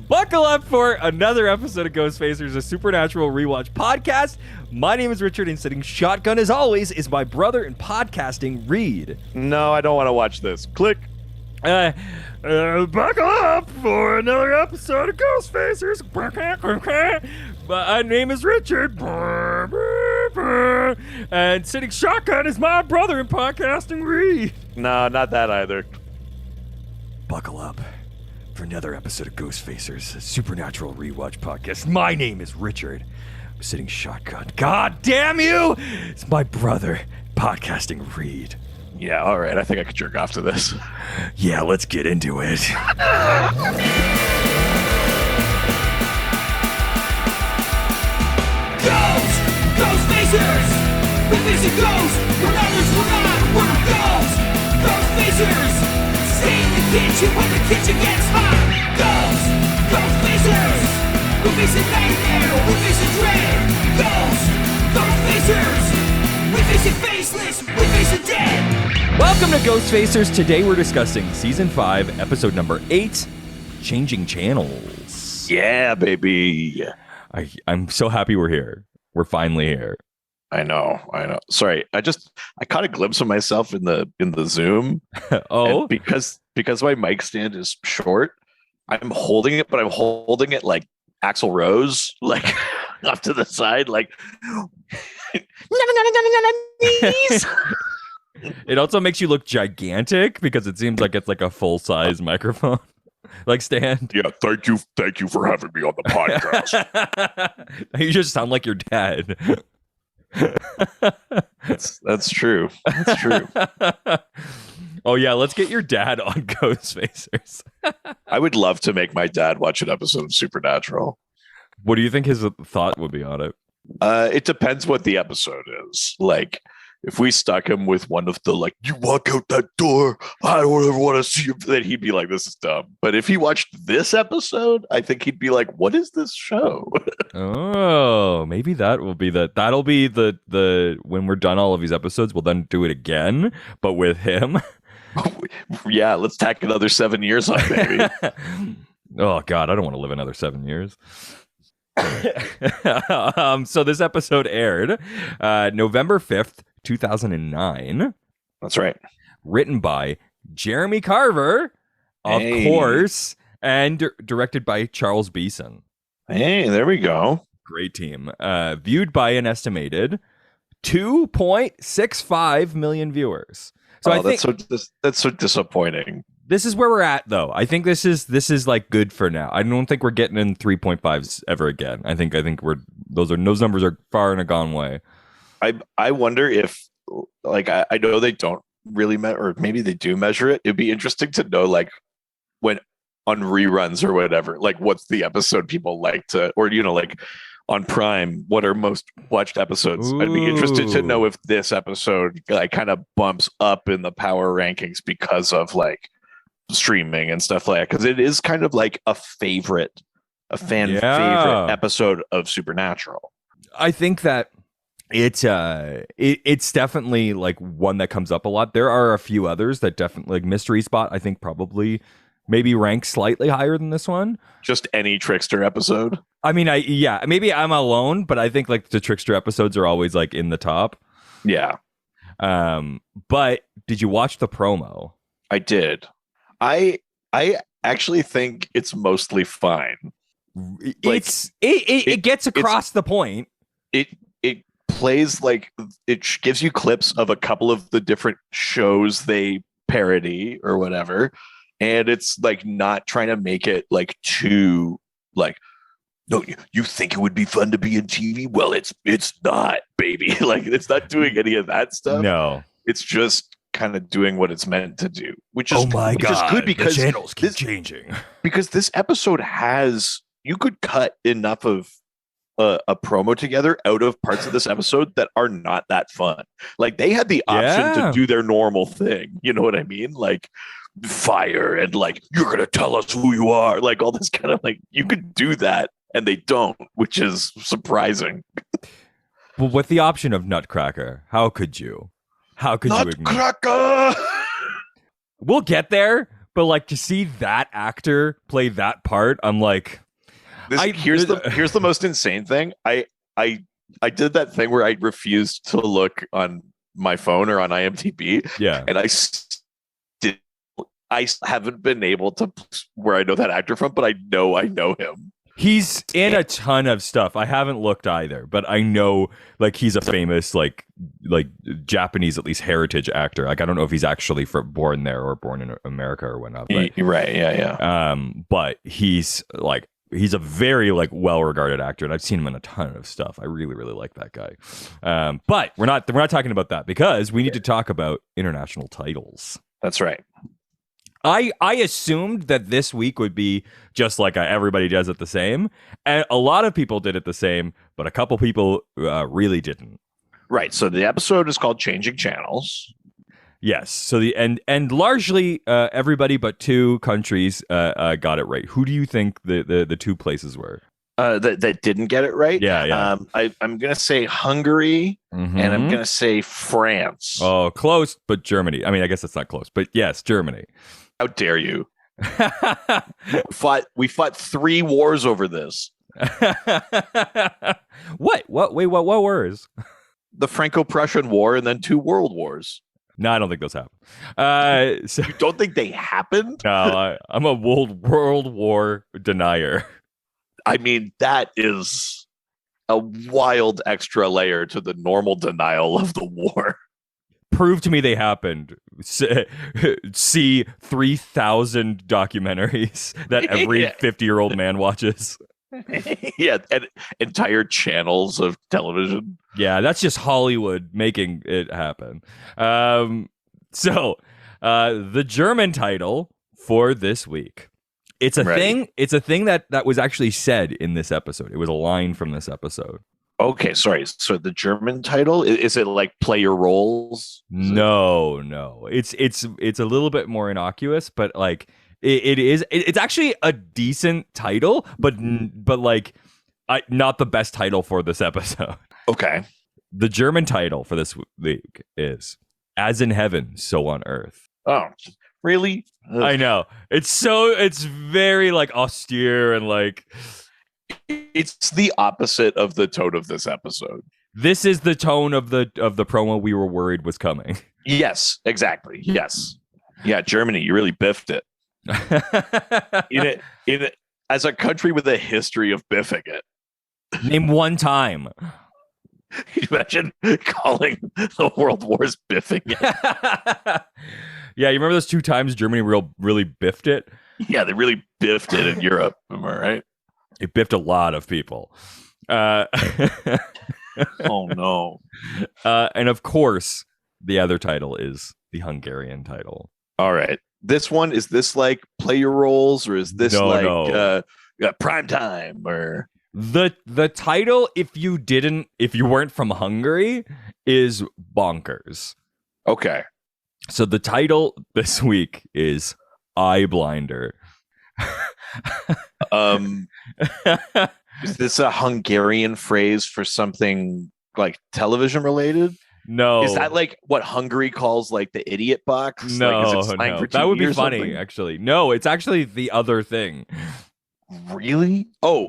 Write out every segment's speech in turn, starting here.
Buckle up for another episode of Ghostfacers, a supernatural rewatch podcast. My name is Richard, and sitting shotgun, as always, is my brother in podcasting, Reed. No, I don't want to watch this. Click. Buckle up for another episode of Ghostfacers. My name is Richard. And sitting shotgun is my brother in podcasting, Reed. No, not that either. Buckle up for another episode of Ghostfacers, a supernatural rewatch podcast. My name is Richard. I'm sitting shotgun. God damn you! It's my brother, podcasting Reed. Yeah, all right. I think I could jerk off to this. Yeah, let's get into it. Ghostfacers! We're facing ghosts, but others will not. We're ghosts! Ghostfacers! Stay in the kitchen when the kitchen gets hot. Ghostfacers! We're facing nightmare, we're facing dread. Ghostfacers! We're facing faceless, we're facing dead. Welcome to Ghostfacers. Today we're discussing Season 5, Episode number 8, Changing Channels. Yeah, baby. I'm so happy we're here. We're finally here. I know. Sorry, I caught a glimpse of myself in the Zoom. Oh, and because my mic stand is short, I'm holding it, but I'm holding it like Axl Rose, like off to the side, like. It also makes you look gigantic because it seems like it's like a full-size microphone, like stand. Yeah, thank you for having me on the podcast. You just sound like your dad. That's true. That's true. Oh yeah, let's get your dad on Ghostfacers. I would love to make my dad watch an episode of Supernatural. What do you think his thought would be on it? It depends what the episode is. Like, if we stuck him with one of the, like, you walk out that door, I don't ever want to see you, then he'd be like, this is dumb. But if he watched this episode, I think he'd be like, what is this show? Oh, maybe that'll be the when we're done all of these episodes, we'll then do it again, but with him. Yeah, let's tack another 7 years on, baby. Oh God, I don't want to live another 7 years. So this episode aired November 5th, 2009. That's right. Written by Jeremy Carver, of course, and directed by Charles Beeson. Hey, there we go. Great team. Viewed by an estimated 2.65 million viewers. So I think that's so disappointing. This is where we're at, though. I think this is like good for now. I don't think we're getting in 3.5s ever again. I think those numbers are far and a gone way. I wonder if, like, I know they don't really or maybe they do measure it. It'd be interesting to know, like, when on reruns or whatever, like, what's the episode people like to, or, you know, like on Prime, what are most watched episodes? Ooh. I'd be interested to know if this episode, like, kind of bumps up in the power rankings because of, like, streaming and stuff like that, because it is kind of like a fan favorite episode of Supernatural. I think that it's definitely like one that comes up a lot. There are a few others that definitely, like Mystery Spot, I think probably maybe ranks slightly higher than this one. Just any Trickster episode. I mean, maybe I'm alone, but I think like the Trickster episodes are always like in the top. Yeah. But did you watch the promo? I did. I actually think it's mostly fine. Like, it gets across the point. It plays like it gives you clips of a couple of the different shows they parody or whatever, and it's like not trying to make it like too like, no, you think it would be fun to be in TV? Well, it's not, baby. Like, it's not doing any of that stuff. No, it's just kind of doing what it's meant to do, which is God, is good because the channels keep changing. Because this episode you could cut enough of a promo together out of parts of this episode that are not that fun. Like, they had the option to do their normal thing. You know what I mean? Like, fire and like, you're gonna tell us who you are. Like, all this kind of, like, you could do that, and they don't, which is surprising. Well, with the option of Nutcracker, how could you? How could you ignore? Nutcracker! We'll get there, But like to see that actor play that part, I'm like, Here's the most insane thing. I did that thing where I refused to look on my phone or on IMDb. Yeah. And I haven't been able to where I know that actor from, but I know him. He's in a ton of stuff. I haven't looked either, but I know like he's a famous like Japanese at least heritage actor. Like I don't know if he's actually born there or born in America or whatnot. But, right? Yeah. But he's a very like well-regarded actor, and I've seen him in a ton of stuff. I really, really like that guy. But we're not talking about that because we need to talk about international titles. That's right. I assumed that this week would be just like everybody does it the same, and a lot of people did it the same, but a couple people really didn't. Right. So the episode is called "Changing Channels." Yes. So and largely everybody but two countries got it right. Who do you think the two places were? That didn't get it right. Yeah. I'm gonna say Hungary, and I'm gonna say France. Oh, close, but Germany. I mean, I guess it's not close, but yes, Germany. How dare you? We fought 3 wars over this. What? Wait, what wars? The Franco-Prussian War and then 2 world wars. No, I don't think those happen. So you don't think they happened? No, I'm a world war denier. I mean, that is a wild extra layer to the normal denial of the war. Prove to me they happened. See 3,000 documentaries that every 50-year-old man watches. Yeah, and entire channels of television. Yeah, that's just Hollywood making it happen. So the German title for this week. It's a thing. It's a thing that was actually said in this episode. It was a line from this episode. Okay, sorry. So the German title, is it like play your roles? No. It's a little bit more innocuous, but like it's actually a decent title, but like not the best title for this episode. Okay. The German title for this week is As in Heaven, So on Earth. Oh, really? Ugh. I know. It's very like austere and like it's the opposite of the tone of this episode. This is the tone of the promo we were worried was coming. Yes, exactly. Yes. Yeah, Germany, you really biffed it. in it as a country with a history of biffing it. Name one time. Can you imagine calling the world wars biffing it? Yeah, you remember those 2 times Germany really biffed it? Yeah, they really biffed it in Europe. Am I right? It biffed a lot of people. Oh, no. And of course, the other title is the Hungarian title. All right. This one, is this like play your roles, or is this prime time? Or the title, if you weren't from Hungary, is bonkers. Okay. So the title this week is Eye Blinder. Is this a Hungarian phrase for something like television related? No. Is that like what Hungary calls like the idiot box? No, like, is it no. That would be funny, actually. No, it's actually the other thing. Really? Oh.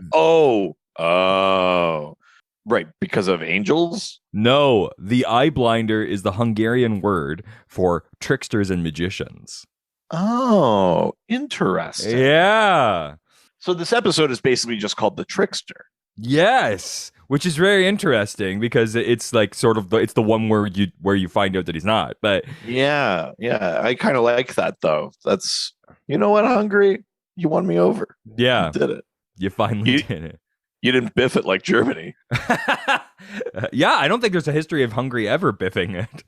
Right, because of angels? No, the eye blinder is the Hungarian word for tricksters and magicians. Oh, interesting. Yeah. So this episode is basically just called The Trickster. Yes, which is very interesting because it's like sort of it's the one where you find out that he's not. But yeah, I kind of like that though. That's, you know what, Hungary, you won me over. Yeah, you did it. You finally did it. You didn't biff it like Germany. Yeah, I don't think there's a history of Hungary ever biffing it.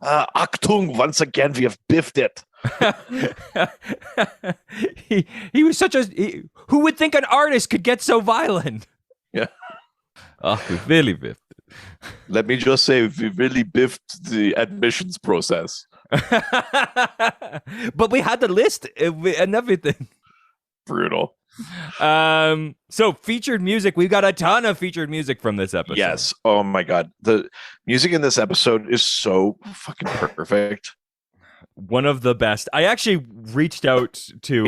Achtung, once again, we have biffed it. he was such a... who would think an artist could get so violent? Yeah. Oh, we really biffed it. Let me just say, we really biffed the admissions process. But we had the list and everything. Brutal. So featured music, we've got a ton of featured music from this episode. Yes. Oh my god, the music in this episode is so fucking perfect. one of the best. I actually reached out to.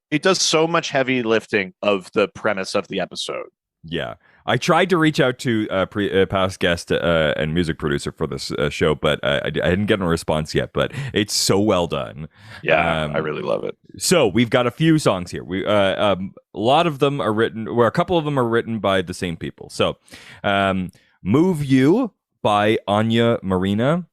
It does so much heavy lifting of the premise of the episode. Yeah, I tried to reach out to past guest and music producer for this show, but I didn't get a response yet. But it's so well done. Yeah, I really love it. So we've got a few songs here. A lot of them are written, or a couple of them are written by the same people. So, "Move You" by Anya Marina.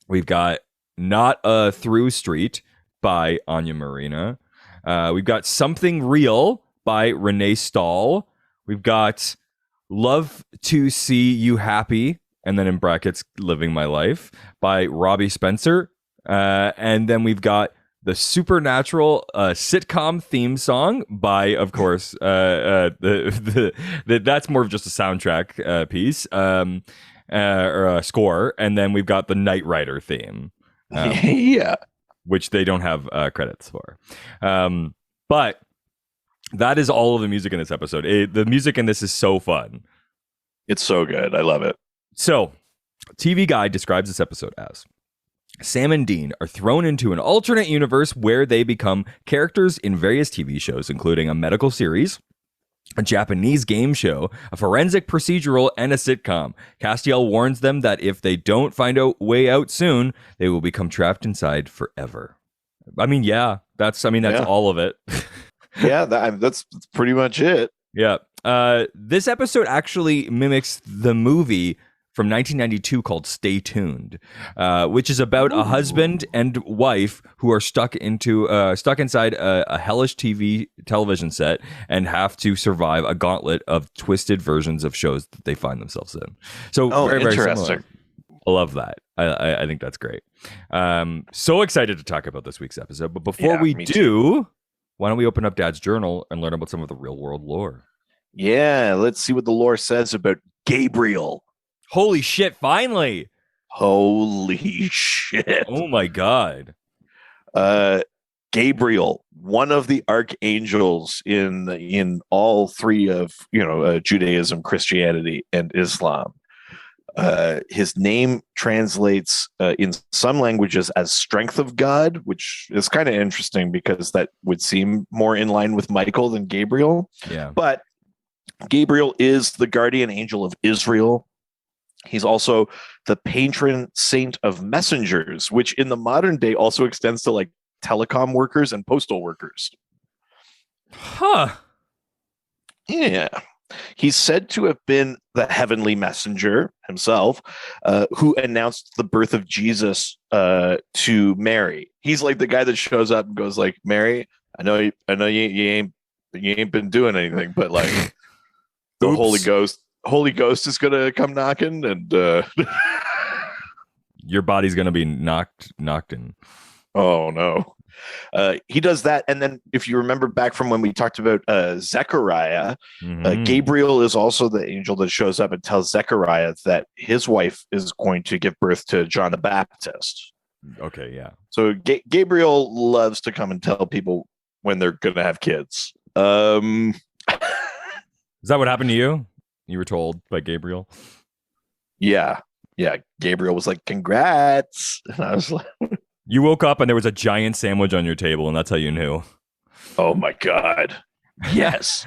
We've got "Not a Through Street" by Anya Marina. We've got "Something Real" by Renee Stahl. We've got "Love to See You Happy," and then in brackets, "Living My Life" by Robbie Spencer. And then we've got the Supernatural sitcom theme song by, of course, that's more of just a soundtrack piece or a score. And then we've got the Knight Rider theme. Yeah. Which they don't have credits for. But that is all of the music in this episode. The music in this is so fun. It's so good. I love it. So, TV Guide describes this episode as: Sam and Dean are thrown into an alternate universe where they become characters in various TV shows, including a medical series, a Japanese game show, a forensic procedural, and a sitcom. Castiel warns them that if they don't find a way out soon, they will become trapped inside forever. I mean, that's all of it. Yeah, that's pretty much it. Yeah. This episode actually mimics the movie from 1992 called Stay Tuned, which is about a husband and wife who are stuck inside a hellish television set and have to survive a gauntlet of twisted versions of shows that they find themselves in. So very, very similar. I love that. I think that's great. So excited to talk about this week's episode. But before we do, why don't we open up Dad's journal and learn about some of the real world lore? Yeah, let's see what the lore says about Gabriel. Holy shit, finally. Holy shit. Oh my God. Gabriel, one of the archangels in all three of Judaism, Christianity, and Islam. His name translates in some languages as strength of God, which is kind of interesting because that would seem more in line with Michael than Gabriel. Yeah. But Gabriel is the guardian angel of Israel. He's also the patron saint of messengers, which in the modern day also extends to like telecom workers and postal workers. Huh. Yeah. He's said to have been the heavenly messenger himself, who announced the birth of Jesus to Mary. He's like the guy that shows up and goes like, "Mary, I know you ain't been doing anything, but like the Holy Ghost is gonna come knocking, and your body's gonna be knocked in." Oh no. He does that, and then if you remember back from when we talked about Zechariah, Gabriel is also the angel that shows up and tells Zechariah that his wife is going to give birth to John the Baptist. Okay, yeah. So Gabriel loves to come and tell people when they're going to have kids. Is that what happened to you? You were told by Gabriel? Yeah. Gabriel was like, "Congrats," and I was like. You woke up and there was a giant sandwich on your table, and that's how you knew. Oh my God. Yes.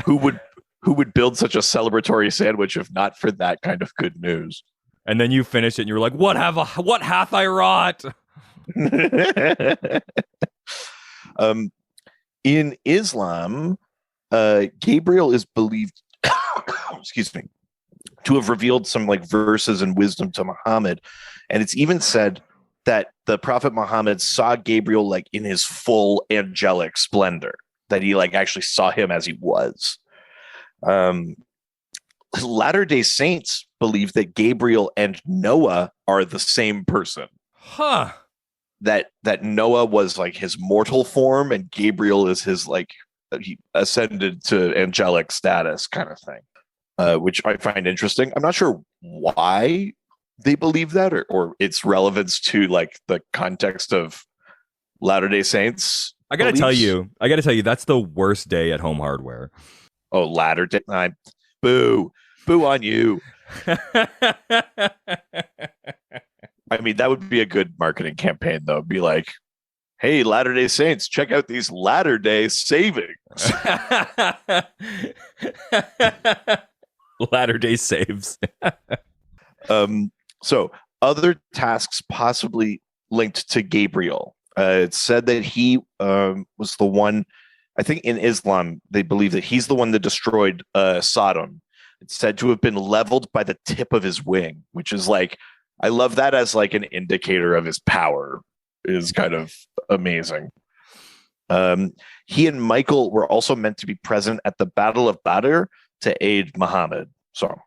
Who would build such a celebratory sandwich if not for that kind of good news? And then you finished it and you were like, what hath I wrought? In Islam, Gabriel is believed excuse me, to have revealed some like verses and wisdom to Muhammad. And it's even said that the Prophet Muhammad saw Gabriel like in his full angelic splendor, that he like actually saw him as he was. Latter-day Saints believe that Gabriel and Noah are the same person. Huh. That Noah was like his mortal form and Gabriel is his like he ascended to angelic status kind of thing, which I find interesting. I'm not sure why they believe that or its relevance to like the context of Latter-day Saints. I gotta tell you, that's the worst day at Home Hardware. Oh, Latter-day, boo on you. I mean, that would be a good marketing campaign, though. Be like, hey, Latter-day Saints, check out these Latter-day savings. Latter-day saves. So other tasks possibly linked to Gabriel. It said that he was the one, I think in Islam, they believe that he's the one that destroyed Sodom. It's said to have been leveled by the tip of his wing, which is like, I love that as like an indicator of his power. Is kind of amazing. He and Michael were also meant to be present at the Battle of Badr to aid Muhammad. So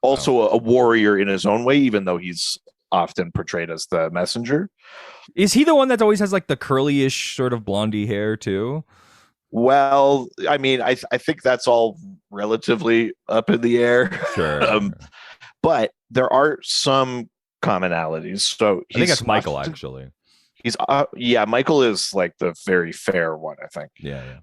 also a warrior in his own way, even though he's often portrayed as the messenger. Is he the one that always has like the curly-ish sort of blondie hair too? Well, I mean, I think that's all relatively up in the air. Sure. But there are some commonalities. So I think that's Michael, actually. He's Michael is like the very fair one, I think. Yeah.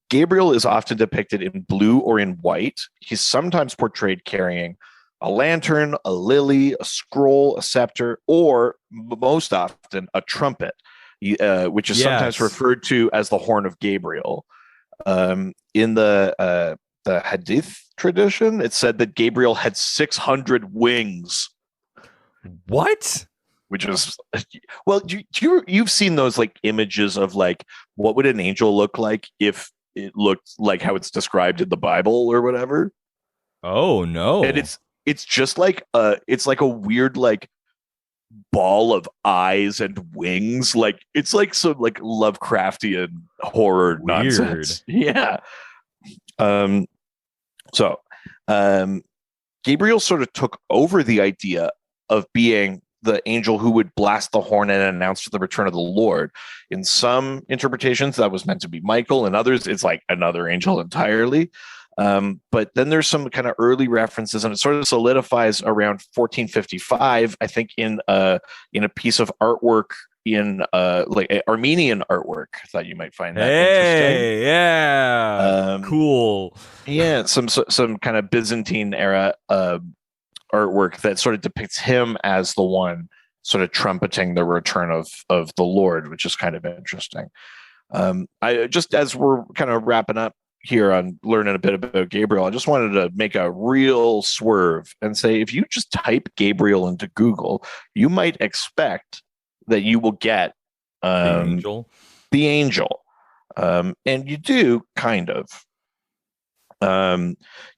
Gabriel is often depicted in blue or in white. He's sometimes portrayed carrying a lantern, a lily, a scroll, a scepter, or most often a trumpet, which is sometimes referred to as the horn of Gabriel. In the Hadith tradition, it said that Gabriel had 600 wings. What? Which is, well, you've seen those like images of like what would an angel look like if it looked like how it's described in the Bible or whatever. Oh no! And it's just like it's like a weird like ball of eyes and wings. Like it's like some like Lovecraftian horror nonsense. Yeah. So Gabriel sort of took over the idea of being the angel who would blast the horn and announce the return of the Lord. In some interpretations, that was meant to be Michael. In others, it's like another angel entirely. But then there's some kind of early references, and it sort of solidifies around 1455, I think, in a piece of artwork in like Armenian artwork. I thought you might find that interesting. Yeah, cool. Yeah, some kind of Byzantine era artwork that sort of depicts him as the one sort of trumpeting the return of the Lord, which is kind of interesting. I just, as we're kind of wrapping up here on learning a bit about Gabriel, I just wanted to make a real swerve and say, if you just type Gabriel into Google, you might expect that you will get the angel. And you do kind of.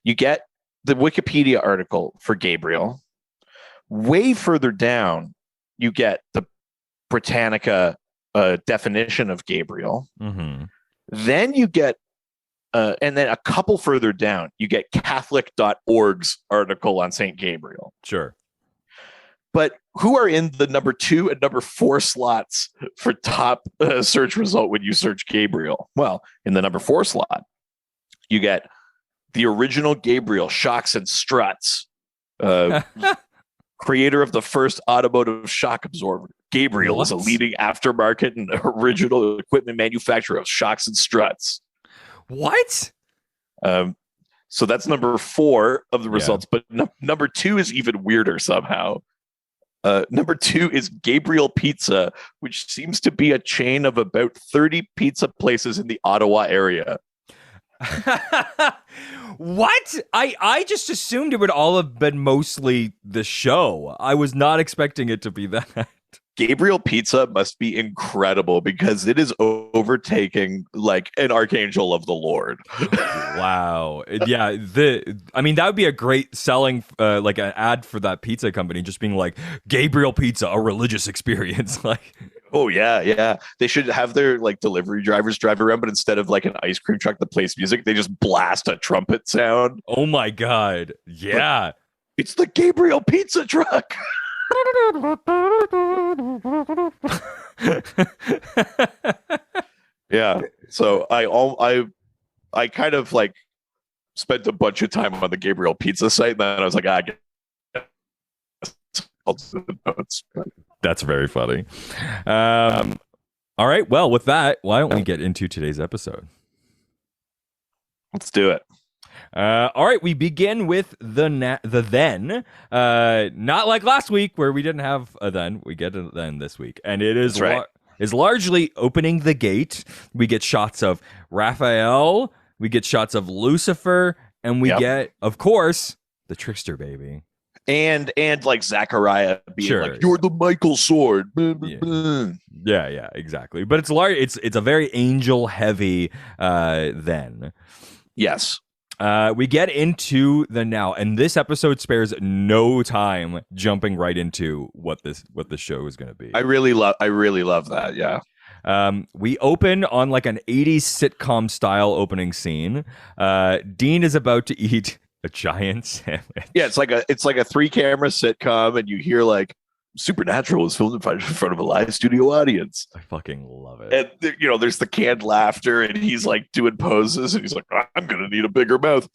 You get the Wikipedia article for Gabriel. Way further down, you get the Britannica definition of Gabriel. Mm-hmm. Then you get, and then a couple further down, you get Catholic.org's article on St. Gabriel. Sure. But who are in the number 2 and number 4 slots for top search result when you search Gabriel? Well, in the number 4 slot, you get the original Gabriel shocks and struts, creator of the first automotive shock absorber. Gabriel is a leading aftermarket and original equipment manufacturer of shocks and struts. What? So that's number 4 of the results, but number 2 is even weirder somehow. Number 2 is Gabriel Pizza, which seems to be a chain of about 30 pizza places in the Ottawa area. What? I just assumed it would all have been mostly the show. I was not expecting it to be that. Gabriel Pizza must be incredible because it is overtaking like an archangel of the Lord. Wow. Yeah. I mean, that would be a great selling, like an ad for that pizza company, just being like Gabriel Pizza, a religious experience. Like, oh yeah. They should have their like delivery drivers drive around, but instead of like an ice cream truck that plays music, they just blast a trumpet sound. Oh my God. Yeah. But it's the Gabriel Pizza truck. Yeah. So I kind of like spent a bunch of time on the Gabriel Pizza site, and then I was like, I'll do the notes. That's very funny. All right. Well, with that, why don't we get into today's episode? Let's do it. All right, we begin with the then. Not like last week where we didn't have a then. We get a then this week, and it is That's right. is largely opening the gate. We get shots of Raphael. We get shots of Lucifer, and we get, of course, the Trickster baby. And like Zachariah being Sure, like, "You're the Michael sword." Yeah, exactly. But it's large. It's a very angel heavy then. Yes. We get into the now, and this episode spares no time jumping right into what the show is going to be. I really love that. Yeah. We open on like an 80s sitcom style opening scene. Dean is about to eat a giant sandwich. Yeah, it's like a 3-camera sitcom, and you hear like Supernatural is filmed in front of a live studio audience. I fucking love it. And there's the canned laughter, and he's like doing poses, and he's like, "I'm gonna need a bigger mouth."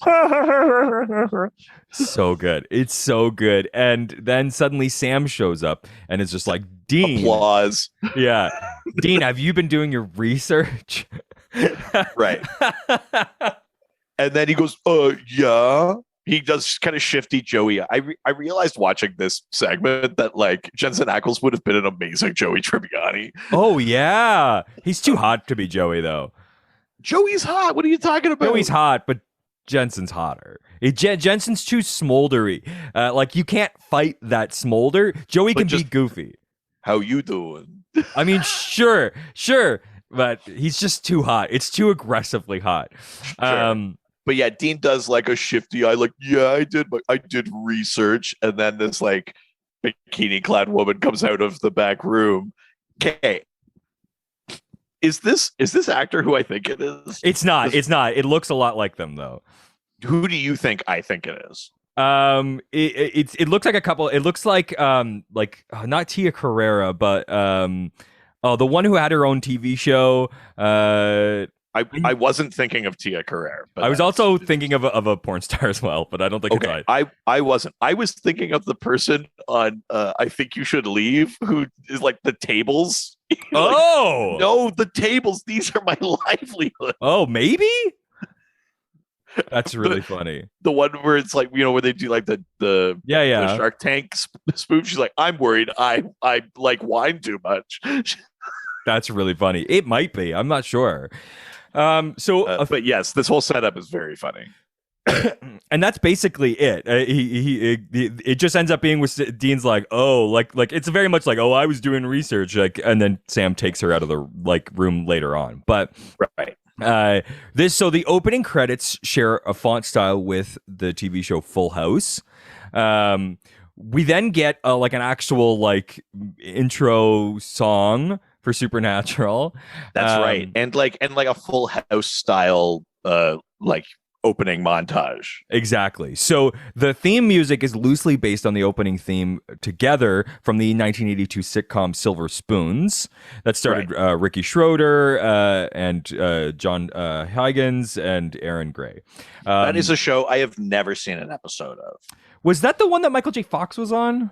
So good. It's so good. And then suddenly Sam shows up and is just like, Dean. Applause. Yeah. Dean, have you been doing your research? Right. And then he goes, yeah. He does kind of shifty Joey. I realized watching this segment that like Jensen Ackles would have been an amazing Joey Tribbiani. Oh, yeah. He's too hot to be Joey, though. Joey's hot. What are you talking about? Joey's hot, but Jensen's hotter. Jensen's too smoldery. Like, you can't fight that smolder. Joey can be goofy. How you doing? I mean, sure. But he's just too hot. It's too aggressively hot. Sure. But yeah, Dean does like a shifty. I did research, and then this like bikini clad woman comes out of the back room. Okay, is this actor who I think it is? It's not. It looks a lot like them though. Who do you think I think it is? It looks like a couple. It looks like not Tia Carrera, but the one who had her own TV show. I wasn't thinking of Tia Carrera, but I was also thinking of a porn star as well, but I don't think it's right. I wasn't. I was thinking of the person on I Think You Should Leave, who is like the tables. Oh no, the tables. These are my livelihood. Oh, maybe. That's really funny. The one where it's like, where they do like the the Shark Tank spoof. She's like, I'm worried I like wine too much. That's really funny. It might be. I'm not sure. But yes, this whole setup is very funny. And that's basically it. It just ends up being with Dean's like, oh, like it's very much like, oh, I was doing research, like, and then Sam takes her out of the like room later on. But right. So the opening credits share a font style with the TV show Full House. We then get like an actual like intro song for Supernatural. That's right. And like a Full House style like opening montage. Exactly. So the theme music is loosely based on the opening theme Together from the 1982 sitcom Silver Spoons that starred Ricky Schroeder and John Huygens and Aaron Gray. That is a show I have never seen an episode of. Was that the one that Michael J. Fox was on?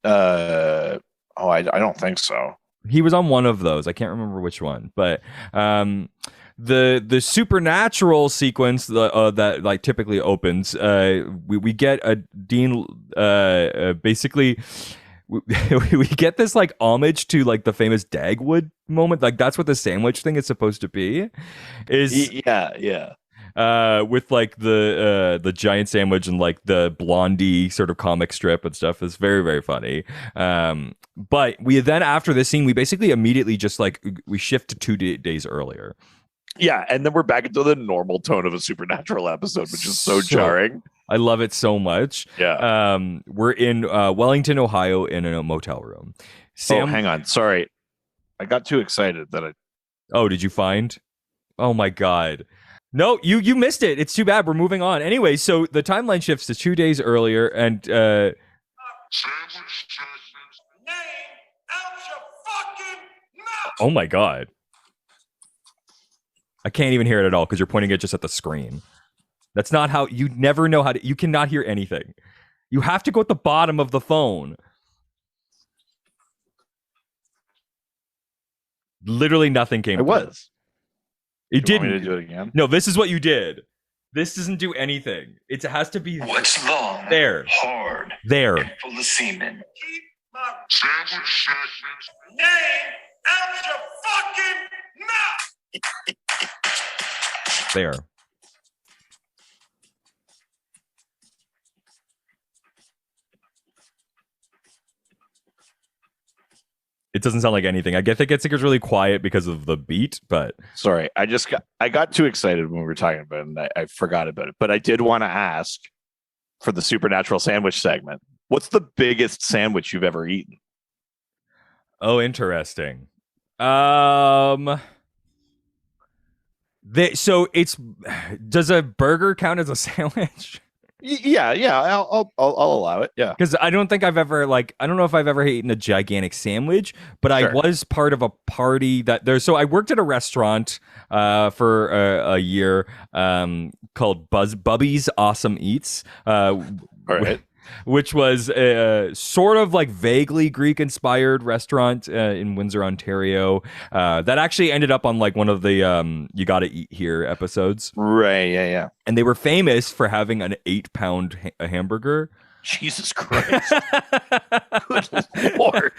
I don't think so. He was on one of those. I can't remember which one, but the Supernatural sequence that like typically opens, we get a Dean basically we get this like homage to like the famous Dagwood moment. Like that's what the sandwich thing is supposed to be. With like the giant sandwich and like the Blondie sort of comic strip and stuff. Is very, very funny. But we then, after this scene, we basically immediately just like we shift to 2 days earlier. Yeah, and then we're back into the normal tone of a Supernatural episode, which is so jarring. I love it so much. Yeah. We're in Wellington, Ohio, in a motel room. Sam, hang on. Sorry. I got too excited that I... Oh, did you find? Oh, my God. No, you missed it. It's too bad. We're moving on. Anyway, so the timeline shifts to 2 days earlier, and oh my God. I can't even hear it at all because you're pointing it just at the screen. That's not how you never know how to. You cannot hear anything. You have to go at the bottom of the phone. Literally nothing came. It was. It didn't. Want me to do it again? No, this is what you did. This doesn't do anything. It has to be What's long, there. hard, There. and full of semen? Keep my name out your fucking mouth. There. It doesn't sound like anything. I think it gets really quiet because of the beat, but Sorry, I got too excited when we were talking about it, and I forgot about it. But I did want to ask for the supernatural sandwich segment. What's the biggest sandwich you've ever eaten? oh, interesting. So it's does a burger count as a sandwich? Yeah, I'll allow it. Yeah, Because I don't think I've ever I don't know if I've ever eaten a gigantic sandwich, but I Sure. was part of a party that there. So I worked at a restaurant for a year called Bubby's Awesome Eats. all right. Which was sort of like vaguely Greek inspired restaurant in Windsor, Ontario. That actually ended up on like one of the You Gotta Eat Here episodes. Right, yeah. And they were famous for having an 8-pound hamburger. Jesus Christ. Good Lord.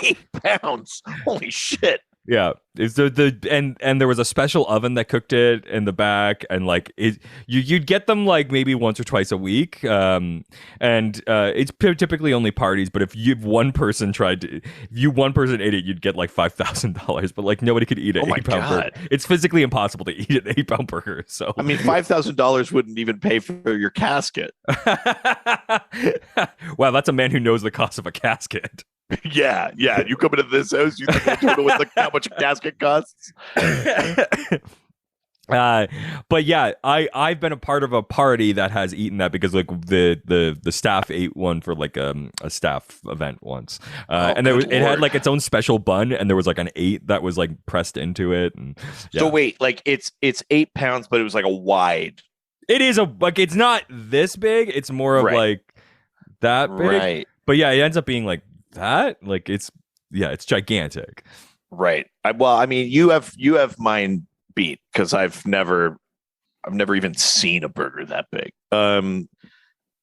8 pounds. Holy shit. Yeah, it's and there was a special oven that cooked it in the back, and like you'd get them like maybe once or twice a week, and it's typically only parties. But if one person ate it, you'd get like $5,000. But like nobody could eat an Oh my 8-pound burger. God. It's physically impossible to eat an 8-pound burger. So I mean, $5,000 wouldn't even pay for your casket. wow, that's a man who knows the cost of a casket. Yeah. You come into this house, you think I don't know what how much a casket costs? But yeah, I've been a part of a party that has eaten that because like the staff ate one for like a staff event once, and it had like its own special bun, and there was like an 8 that was like pressed into it. And yeah. So wait, like it's 8 pounds, but it was like a wide. It is it's not this big. It's more of Right. like that big. Right. But yeah, it ends up being like that. Like it's gigantic. Right. I mean, you have mine beat because I've never even seen a burger that big.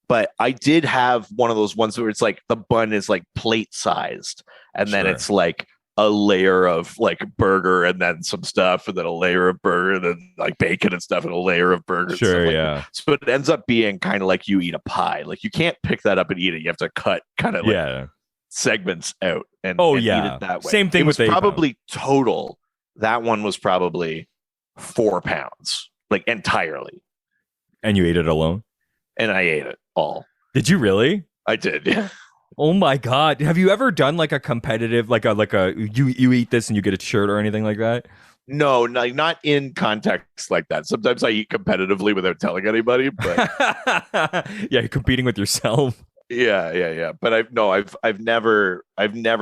But I did have one of those ones where it's like the bun is like plate sized, and then Sure. it's like a layer of like burger and then some stuff, and then a layer of burger, and then like bacon and stuff, and a layer of burger. and stuff Sure, like yeah. that. So it ends up being kind of like you eat a pie. Like you can't pick that up and eat it. You have to cut kind of like Yeah. segments out and Oh, and yeah. eat it that way. Same thing it was with 8 probably total. That one was probably 4 pounds, like entirely, And you ate it alone? and I ate it all. Did you really? I did. Yeah. Oh my God. Have you ever done like a competitive, like a you eat this and you get a shirt or anything like that? No, not in context like that. Sometimes I eat competitively without telling anybody, but Yeah, you're competing with yourself. yeah. But I've never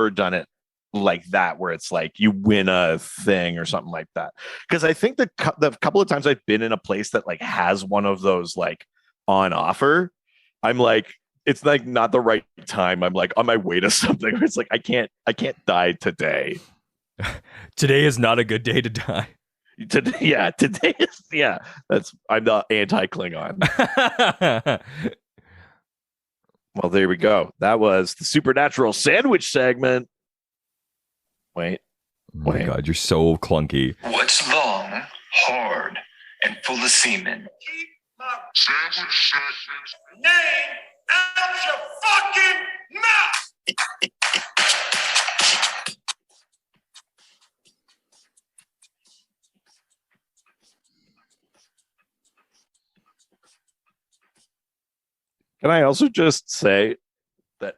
done it like that, where it's like you win a thing or something like that. Because I think the couple of times I've been in a place that like has one of those like on offer, I'm like, it's like not the right time. I'm like on my way to something where it's like I can't die today. Today is not a good day to die. Today is I'm the anti-Klingon. Well, there we go. That was the supernatural sandwich segment. Wait. Oh my God, you're so clunky. What's long, hard, and full of semen? Keep my name out your fucking mouth. Can I also just say that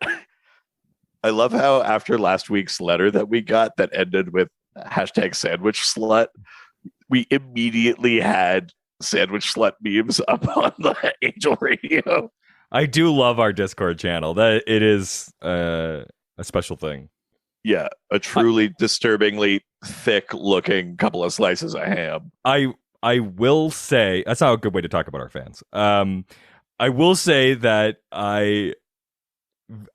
I love how after last week's letter that we got that ended with #sandwich_slut, we immediately had sandwich slut memes up on the Angel Radio. I do love our Discord channel. That it is a special thing. Yeah, a truly disturbingly thick looking couple of slices of ham. I will say that's not a good way to talk about our fans. I will say that I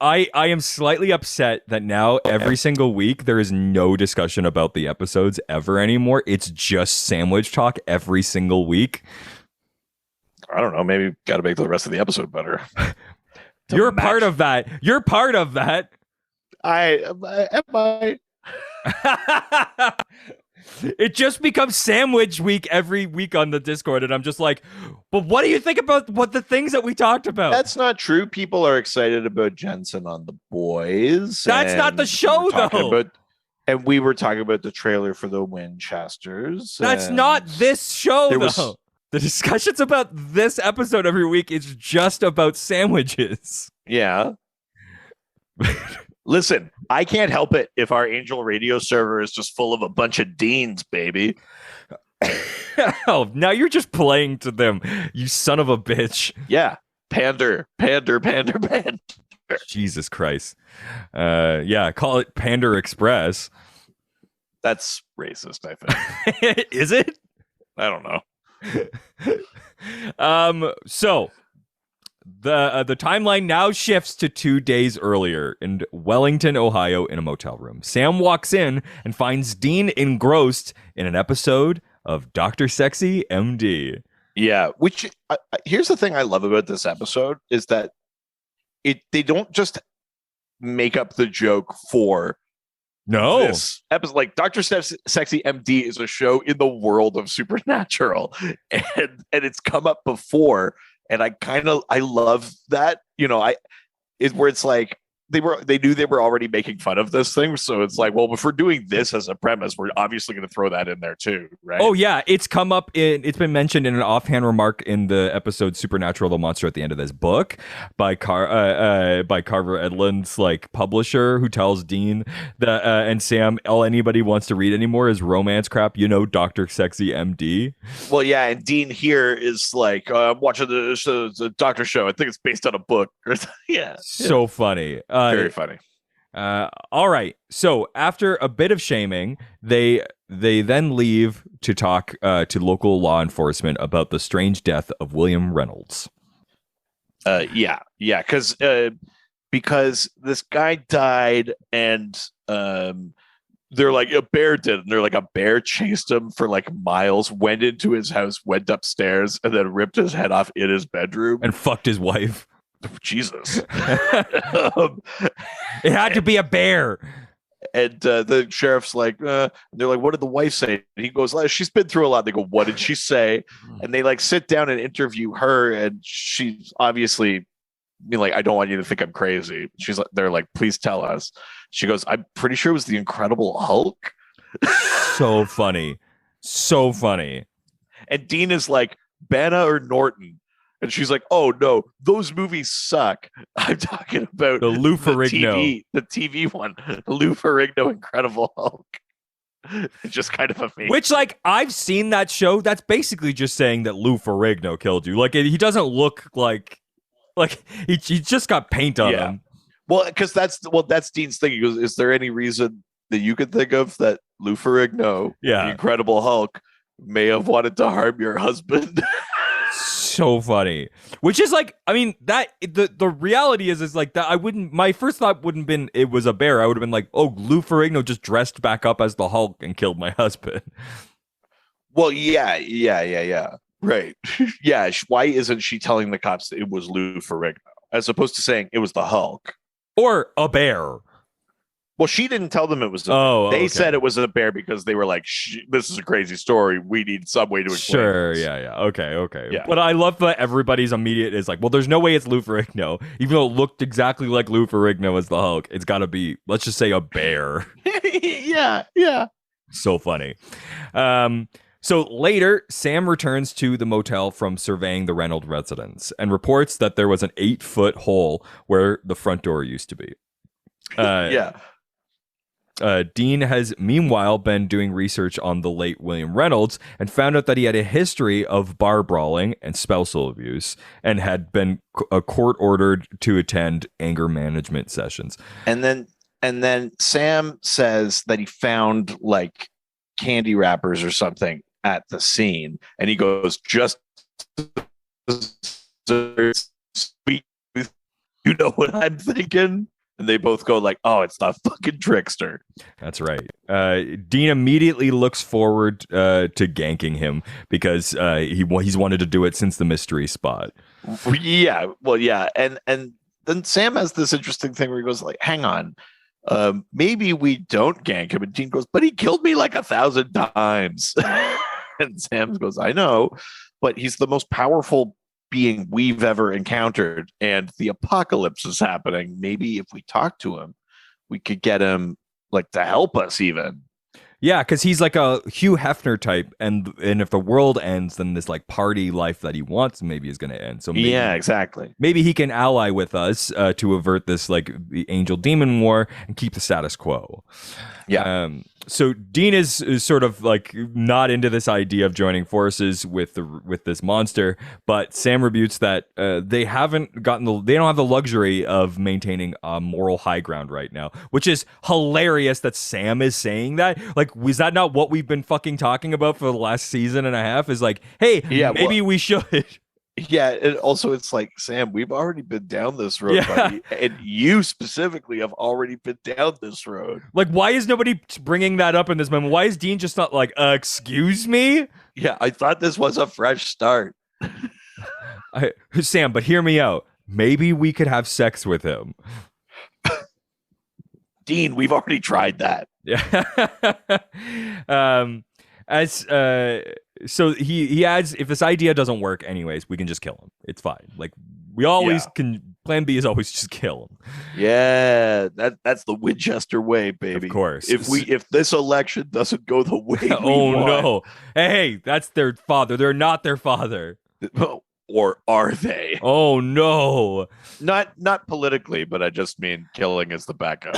am slightly upset that now every single week there is no discussion about the episodes ever anymore. It's just sandwich talk every single week. I don't know. Maybe got to make the rest of the episode better. You're part of that. You're part of that. Am I? It just becomes sandwich week every week on the Discord, and I'm just like, but what do you think about what the things that we talked about? That's not true. People are excited about Jensen on The Boys. That's not the show, though. And we were talking about the trailer for the Winchesters. That's not this show, though. The discussions about this episode every week is just about sandwiches. Yeah. Listen, I can't help it if our Angel Radio server is just full of a bunch of Deans, baby. Oh, now you're just playing to them, you son of a bitch. Yeah. Pander. Jesus Christ. Yeah, call it Pander Express. That's racist, I think. Is it? I don't know. So the timeline now shifts to 2 days earlier in Wellington, Ohio, in a motel room. Sam walks in and finds Dean engrossed in an episode of Dr. Csi MD. Yeah, which here's the thing I love about this episode is that they don't just make up the joke for this episode. Like Dr. Csi MD is a show in the world of Supernatural, and it's come up before, and I love that. Where it's like they knew they were already making fun of this thing, so it's like, well, if we're doing this as a premise, we're obviously going to throw that in there too, right? Oh yeah, it's been mentioned in an offhand remark in the episode Supernatural: The Monster at the End of This Book by Carver Edlund's like publisher, who tells Dean that and Sam, all anybody wants to read anymore is romance crap. Dr. Csi MD. Well, yeah, and Dean here is like, I'm watching the Doctor show. I think it's based on a book. Yeah, so funny. Very funny. All right. So after a bit of shaming, they then leave to talk to local law enforcement about the strange death of William Reynolds. Yeah, because this guy died, and they're like, a bear did, and they're like, a bear chased him for like miles, went into his house, went upstairs, and then ripped his head off in his bedroom and fucked his wife. Jesus. It had to be a bear. And the sheriff's like, they're like, what did the wife say? And he goes, she's been through a lot. They go, what did she say? And they like sit down and interview her, and she's obviously like, I don't want you to think I'm crazy. She's like, they're like, please tell us. She goes, I'm pretty sure it was the Incredible Hulk. So funny. And Dean is like, Banna or Norton? And she's like, oh, no, those movies suck. I'm talking about the Lou Ferrigno. The TV one. Lou Ferrigno Incredible Hulk. It's just kind of amazing. Which, like, I've seen that show. That's basically just saying that Lou Ferrigno killed you. Like, he doesn't look like he just got paint on him. Well, because that's Dean's thing. He goes, is there any reason that you could think of that Lou Ferrigno, the Incredible Hulk, may have wanted to harm your husband? So funny. Which is like, I mean, that the reality is like that. My first thought wouldn't been it was a bear. I would have been like, oh, Lou Ferrigno just dressed back up as the Hulk and killed my husband. Well, yeah. Right. Yeah. Why isn't she telling the cops that it was Lou Ferrigno as opposed to saying it was the Hulk or a bear? Well, she didn't tell them it was. They said it was a bear because they were like, "This is a crazy story. We need some way to explain." Sure, this. yeah, okay. Yeah. But I love that everybody's immediate is like, "Well, there's no way it's Lou Ferrigno, even though it looked exactly like Lou Ferrigno as the Hulk. It's got to be, let's just say, a bear." yeah. So funny. So later, Sam returns to the motel from surveying the Reynolds residence and reports that there was an 8-foot hole where the front door used to be. Dean has meanwhile been doing research on the late William Reynolds and found out that he had a history of bar brawling and spousal abuse and had been court ordered to attend anger management sessions. And then Sam says that he found like candy wrappers or something at the scene, and he goes, just sweet, you know what I'm thinking? And they both go like, "Oh, it's the fucking Trickster." That's right. Dean immediately looks forward to ganking him because he's wanted to do it since the mystery spot. Yeah, well, yeah, and then Sam has this interesting thing where he goes like, "Hang on, maybe we don't gank him." And Dean goes, "But he killed me like 1,000 times." And Sam goes, "I know, but he's the most powerful being we've ever encountered, and the apocalypse is happening. Maybe if we talk to him, we could get him like to help us even." Yeah, because he's like a Hugh Hefner type, and if the world ends, then this like party life that he wants maybe is going to end. So maybe, Yeah, exactly. maybe he can ally with us to avert this like the angel demon war and keep the status quo. Yeah. So Dean is sort of like not into this idea of joining forces with this monster, but Sam rebutes that they don't have the luxury of maintaining a moral high ground right now, which is hilarious that Sam is saying that. Like, was that not what we've been fucking talking about for the last season and a half? Is like, hey, Yeah, maybe we should. Yeah, and also it's like, Sam, we've already been down this road, buddy, and you specifically have already been down this road. Like, why is nobody bringing that up in this moment? Why is Dean just not like, excuse me? Yeah, I thought this was a fresh start. Sam, but hear me out. Maybe we could have sex with him. Dean, we've already tried that. Yeah. So he adds, if this idea doesn't work anyways, we can just kill him. It's fine. Like, we always can. Plan B is always just kill him. Yeah, that's the Winchester way, baby. Of course. If this election doesn't go the way we want, no. Hey, that's their father. They're not their father. Or are they? Oh no. Not politically, but I just mean killing is the backup.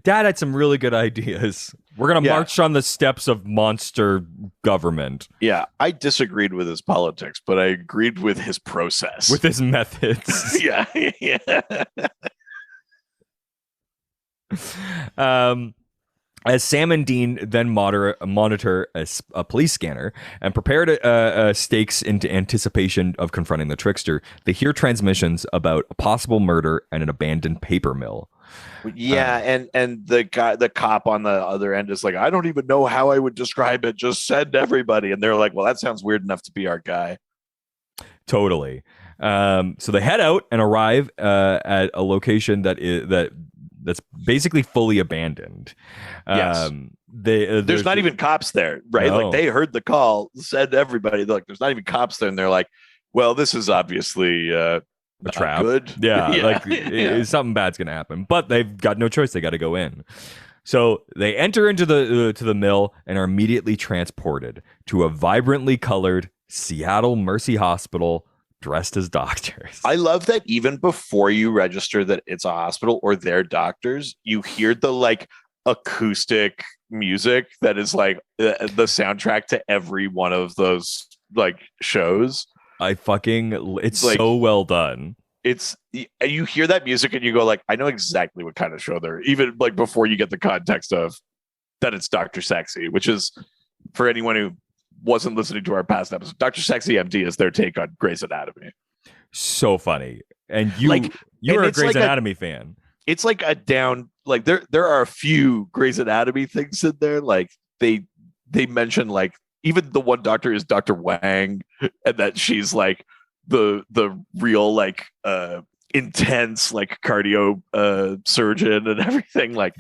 Dad had some really good ideas. We're going to march on the steps of monster government. Yeah, I disagreed with his politics, but I agreed with his process. With his methods. Yeah. As Sam and Dean then monitor a police scanner and prepare stakes into anticipation of confronting the Trickster, they hear transmissions about a possible murder and an abandoned paper mill. Yeah, and the cop on the other end is like, I don't even know how I would describe it. Just send everybody. And they're like, well, that sounds weird enough to be our guy. Totally. So they head out and arrive at a location that's basically fully abandoned. Yes. There's not even cops there, right? No. Like, they heard the call, said to everybody, like, there's not even cops there, and they're like, well, this is obviously a trap. Good. Like something bad's gonna happen, but they've got no choice. They got to go in. So they enter into the mill and are immediately transported to a vibrantly colored Seattle Mercy Hospital, dressed as doctors. I love that even before you register that it's a hospital or they're doctors, you hear the like acoustic music that is like the soundtrack to every one of those like shows. It's like, so well done. It's, you hear that music and you go like, I know exactly what kind of show they're, even like before you get the context of that it's Dr. Sexy, which is, for anyone who wasn't listening to our past episode, Dr. Sexy MD is their take on Grey's Anatomy. So funny. And you're a Grey's Anatomy fan. It's like a down, like there are a few Grey's Anatomy things in there. Like they mention like, even the one doctor is Dr. Wang, and that she's like the real like intense like cardio surgeon and everything. Like,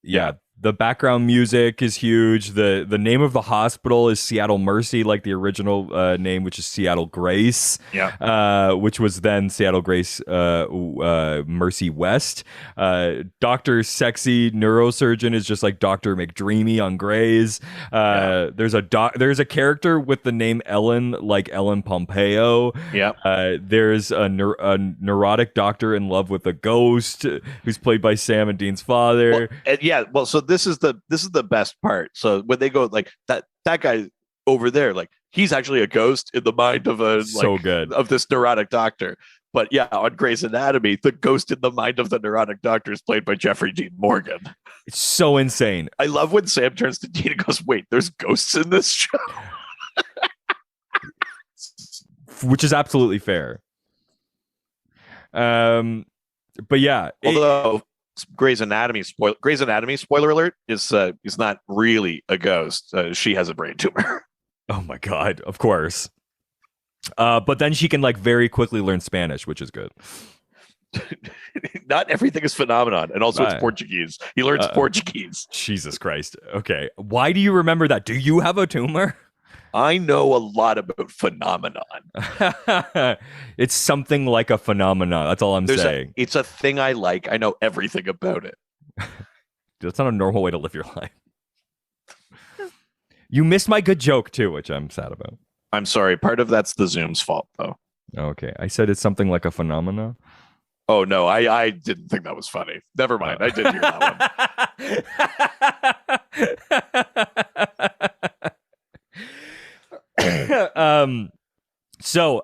yeah. The background music is huge. The name of the hospital is Seattle Mercy, like the original name, which is Seattle Grace. Yeah. Which was then Seattle Grace Mercy West. Dr. Sexy neurosurgeon is just like Dr. McDreamy on Grey's. There's a character with the name Ellen, like Ellen Pompeo. Yeah. There's a neurotic doctor in love with a ghost who's played by Sam and Dean's father. Well, so this is the best part. So when they go like that guy over there, like he's actually a ghost in the mind of of this neurotic doctor. But yeah, on Grey's Anatomy, the ghost in the mind of the neurotic doctor is played by Jeffrey Dean Morgan. It's so insane. I love when Sam turns to Dean and goes, "Wait, there's ghosts in this show," which is absolutely fair. But yeah, Although Grey's Anatomy spoiler alert is not really a ghost. She has a brain tumor. oh my God, of course. But then she can like very quickly learn Spanish, which is good. Not everything is phenomenon, and also it's Right. Portuguese. He learns Portuguese. Jesus Christ. Okay. Why do you remember that? Do you have a tumor? I know a lot about phenomenon. It's something like a phenomenon. That's all I'm saying. It's a thing I like. I know everything about it. That's not a normal way to live your life. You missed my good joke too, which I'm sad about. I'm sorry. Part of that's the Zoom's fault, though. Okay. I said it's something like a phenomenon. Oh, no. I didn't think that was funny. Never mind. I did hear that one. So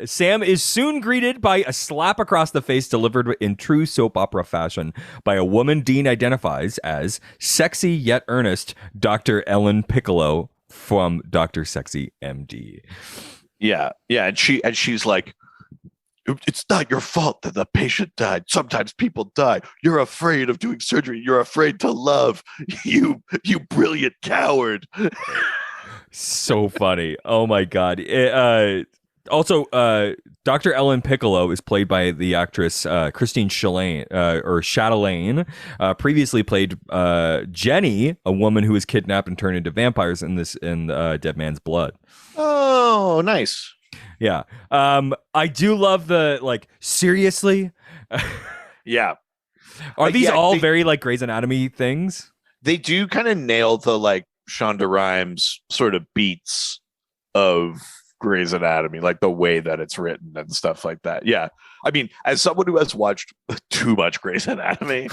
Sam is soon greeted by a slap across the face delivered in true soap opera fashion by a woman Dean identifies as sexy yet earnest Dr. Ellen Piccolo from Dr. Sexy MD. Yeah. And she's like, it's not your fault that the patient died. Sometimes people die. You're afraid of doing surgery. You're afraid to love. You brilliant coward. So funny. Oh my God. Also, Dr. Ellen Piccolo is played by the actress Christine Chatelaine, previously played Jenny, a woman who was kidnapped and turned into vampires in Dead Man's Blood. Oh, nice. Yeah. I do love the like seriously. Yeah. Are these all very like Grey's Anatomy things? They do kind of nail the like Shonda Rhimes sort of beats of Grey's Anatomy, like the way that it's written and stuff like that. Yeah. I mean, as someone who has watched too much Grey's Anatomy,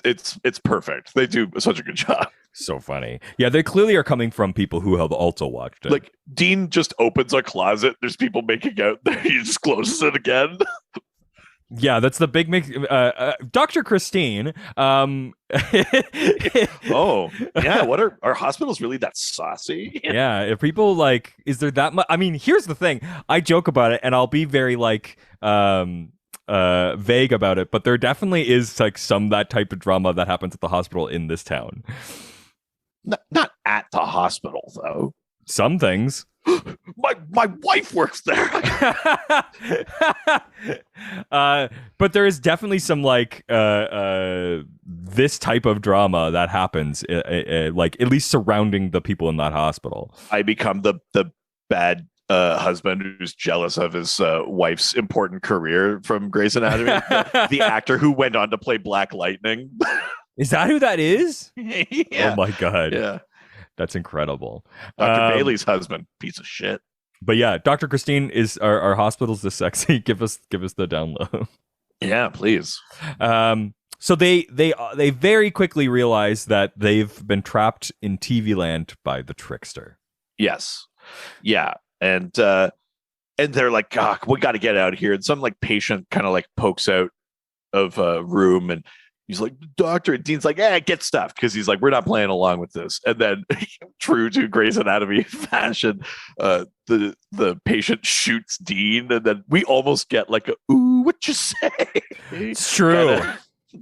it's perfect. They do such a good job. So funny. Yeah, they clearly are coming from people who have also watched it. Like Dean just opens a closet. There's people making out there. He just closes it again. Yeah, that's the big mix. Dr. Christine. Oh, yeah. What are hospitals really that saucy? Yeah, if people like, is there that much? I mean, here's the thing. I joke about it, and I'll be very like vague about it, but there definitely is like that type of drama that happens at the hospital in this town. Not at the hospital, though. Some things. My wife works there. But there is definitely some like this type of drama that happens, like at least surrounding the people in that hospital. I become the bad husband who's jealous of his wife's important career from Grey's Anatomy. The actor who went on to play Black Lightning. Is that who that is? Yeah. Oh my God. Yeah. That's incredible. Dr. Bailey's husband, piece of shit. But yeah, Dr. Christine is our hospital's this sexy. Give us the download. Yeah, please. So they very quickly realize that they've been trapped in TV land by the Trickster. Yes. Yeah. And they're like, God, we got to get out of here. And some like patient kind of like pokes out of a room and he's like, doctor. And Dean's like, get stuffed. Because he's like, we're not playing along with this. And then, true to Grey's Anatomy fashion, the patient shoots Dean. And then we almost get like a, ooh, what you say? It's true.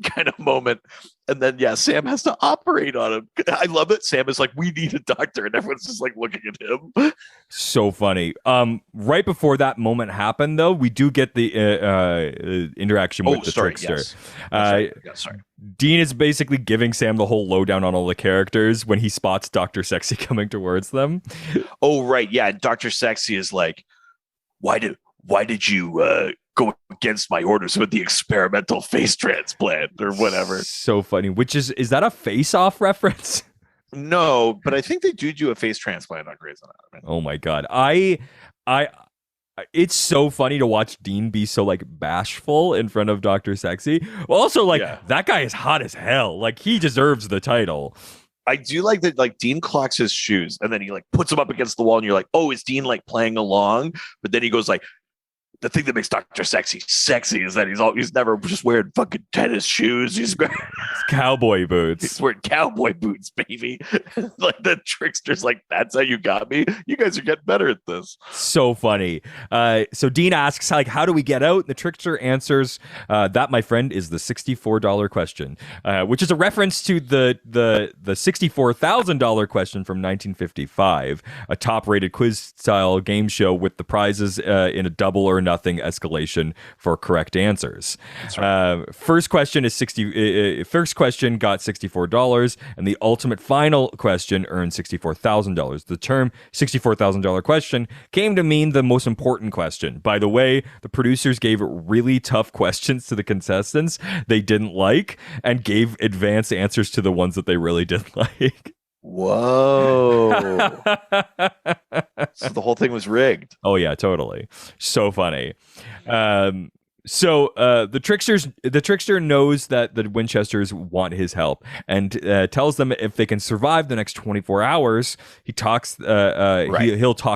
Kind of moment. And then, yeah, Sam has to operate on him. I love it. Sam is like, we need a doctor. And everyone's just like looking at him. So funny. Right before that moment happened, though, we do get the interaction with the Trickster. Yes. Sorry. Dean is basically giving Sam the whole lowdown on all the characters when he spots Dr. Sexy coming towards them. Oh, right. Yeah. Dr. Sexy is like, why did you go against my orders with the experimental face transplant or whatever? So funny. Which is that a face-off reference? No, but I think they do a face transplant on Grey's Anatomy. Oh my God. It's so funny to watch Dean be so like bashful in front of Dr. Sexy. Also, like that guy is hot as hell. Like he deserves the title. I do like that, like Dean clocks his shoes and then he like puts them up against the wall and you're like, oh, is Dean like playing along? But then he goes like, the thing that makes Dr. Sexy is that he's never just wearing fucking tennis shoes. He's Cowboy boots. He's wearing cowboy boots, baby. Like the Trickster's like, that's how you got me. You guys are getting better at this. So funny. So Dean asks, like, how do we get out? And the Trickster answers, that, my friend, is the $64 question, which is a reference to the $64,000 question from 1955, a top-rated quiz-style game show with the prizes in a double or nothing escalation for correct answers. That's right. First question got $64, and the ultimate final question earned $64,000. The term $64,000 question came to mean the most important question. By the way, the producers gave really tough questions to the contestants they didn't like and gave advanced answers to the ones that they really didn't like. Whoa. So the whole thing was rigged. Oh yeah, totally. So funny. So the trickster knows that the Winchesters want his help and tells them if they can survive the next 24 hours, he'll talk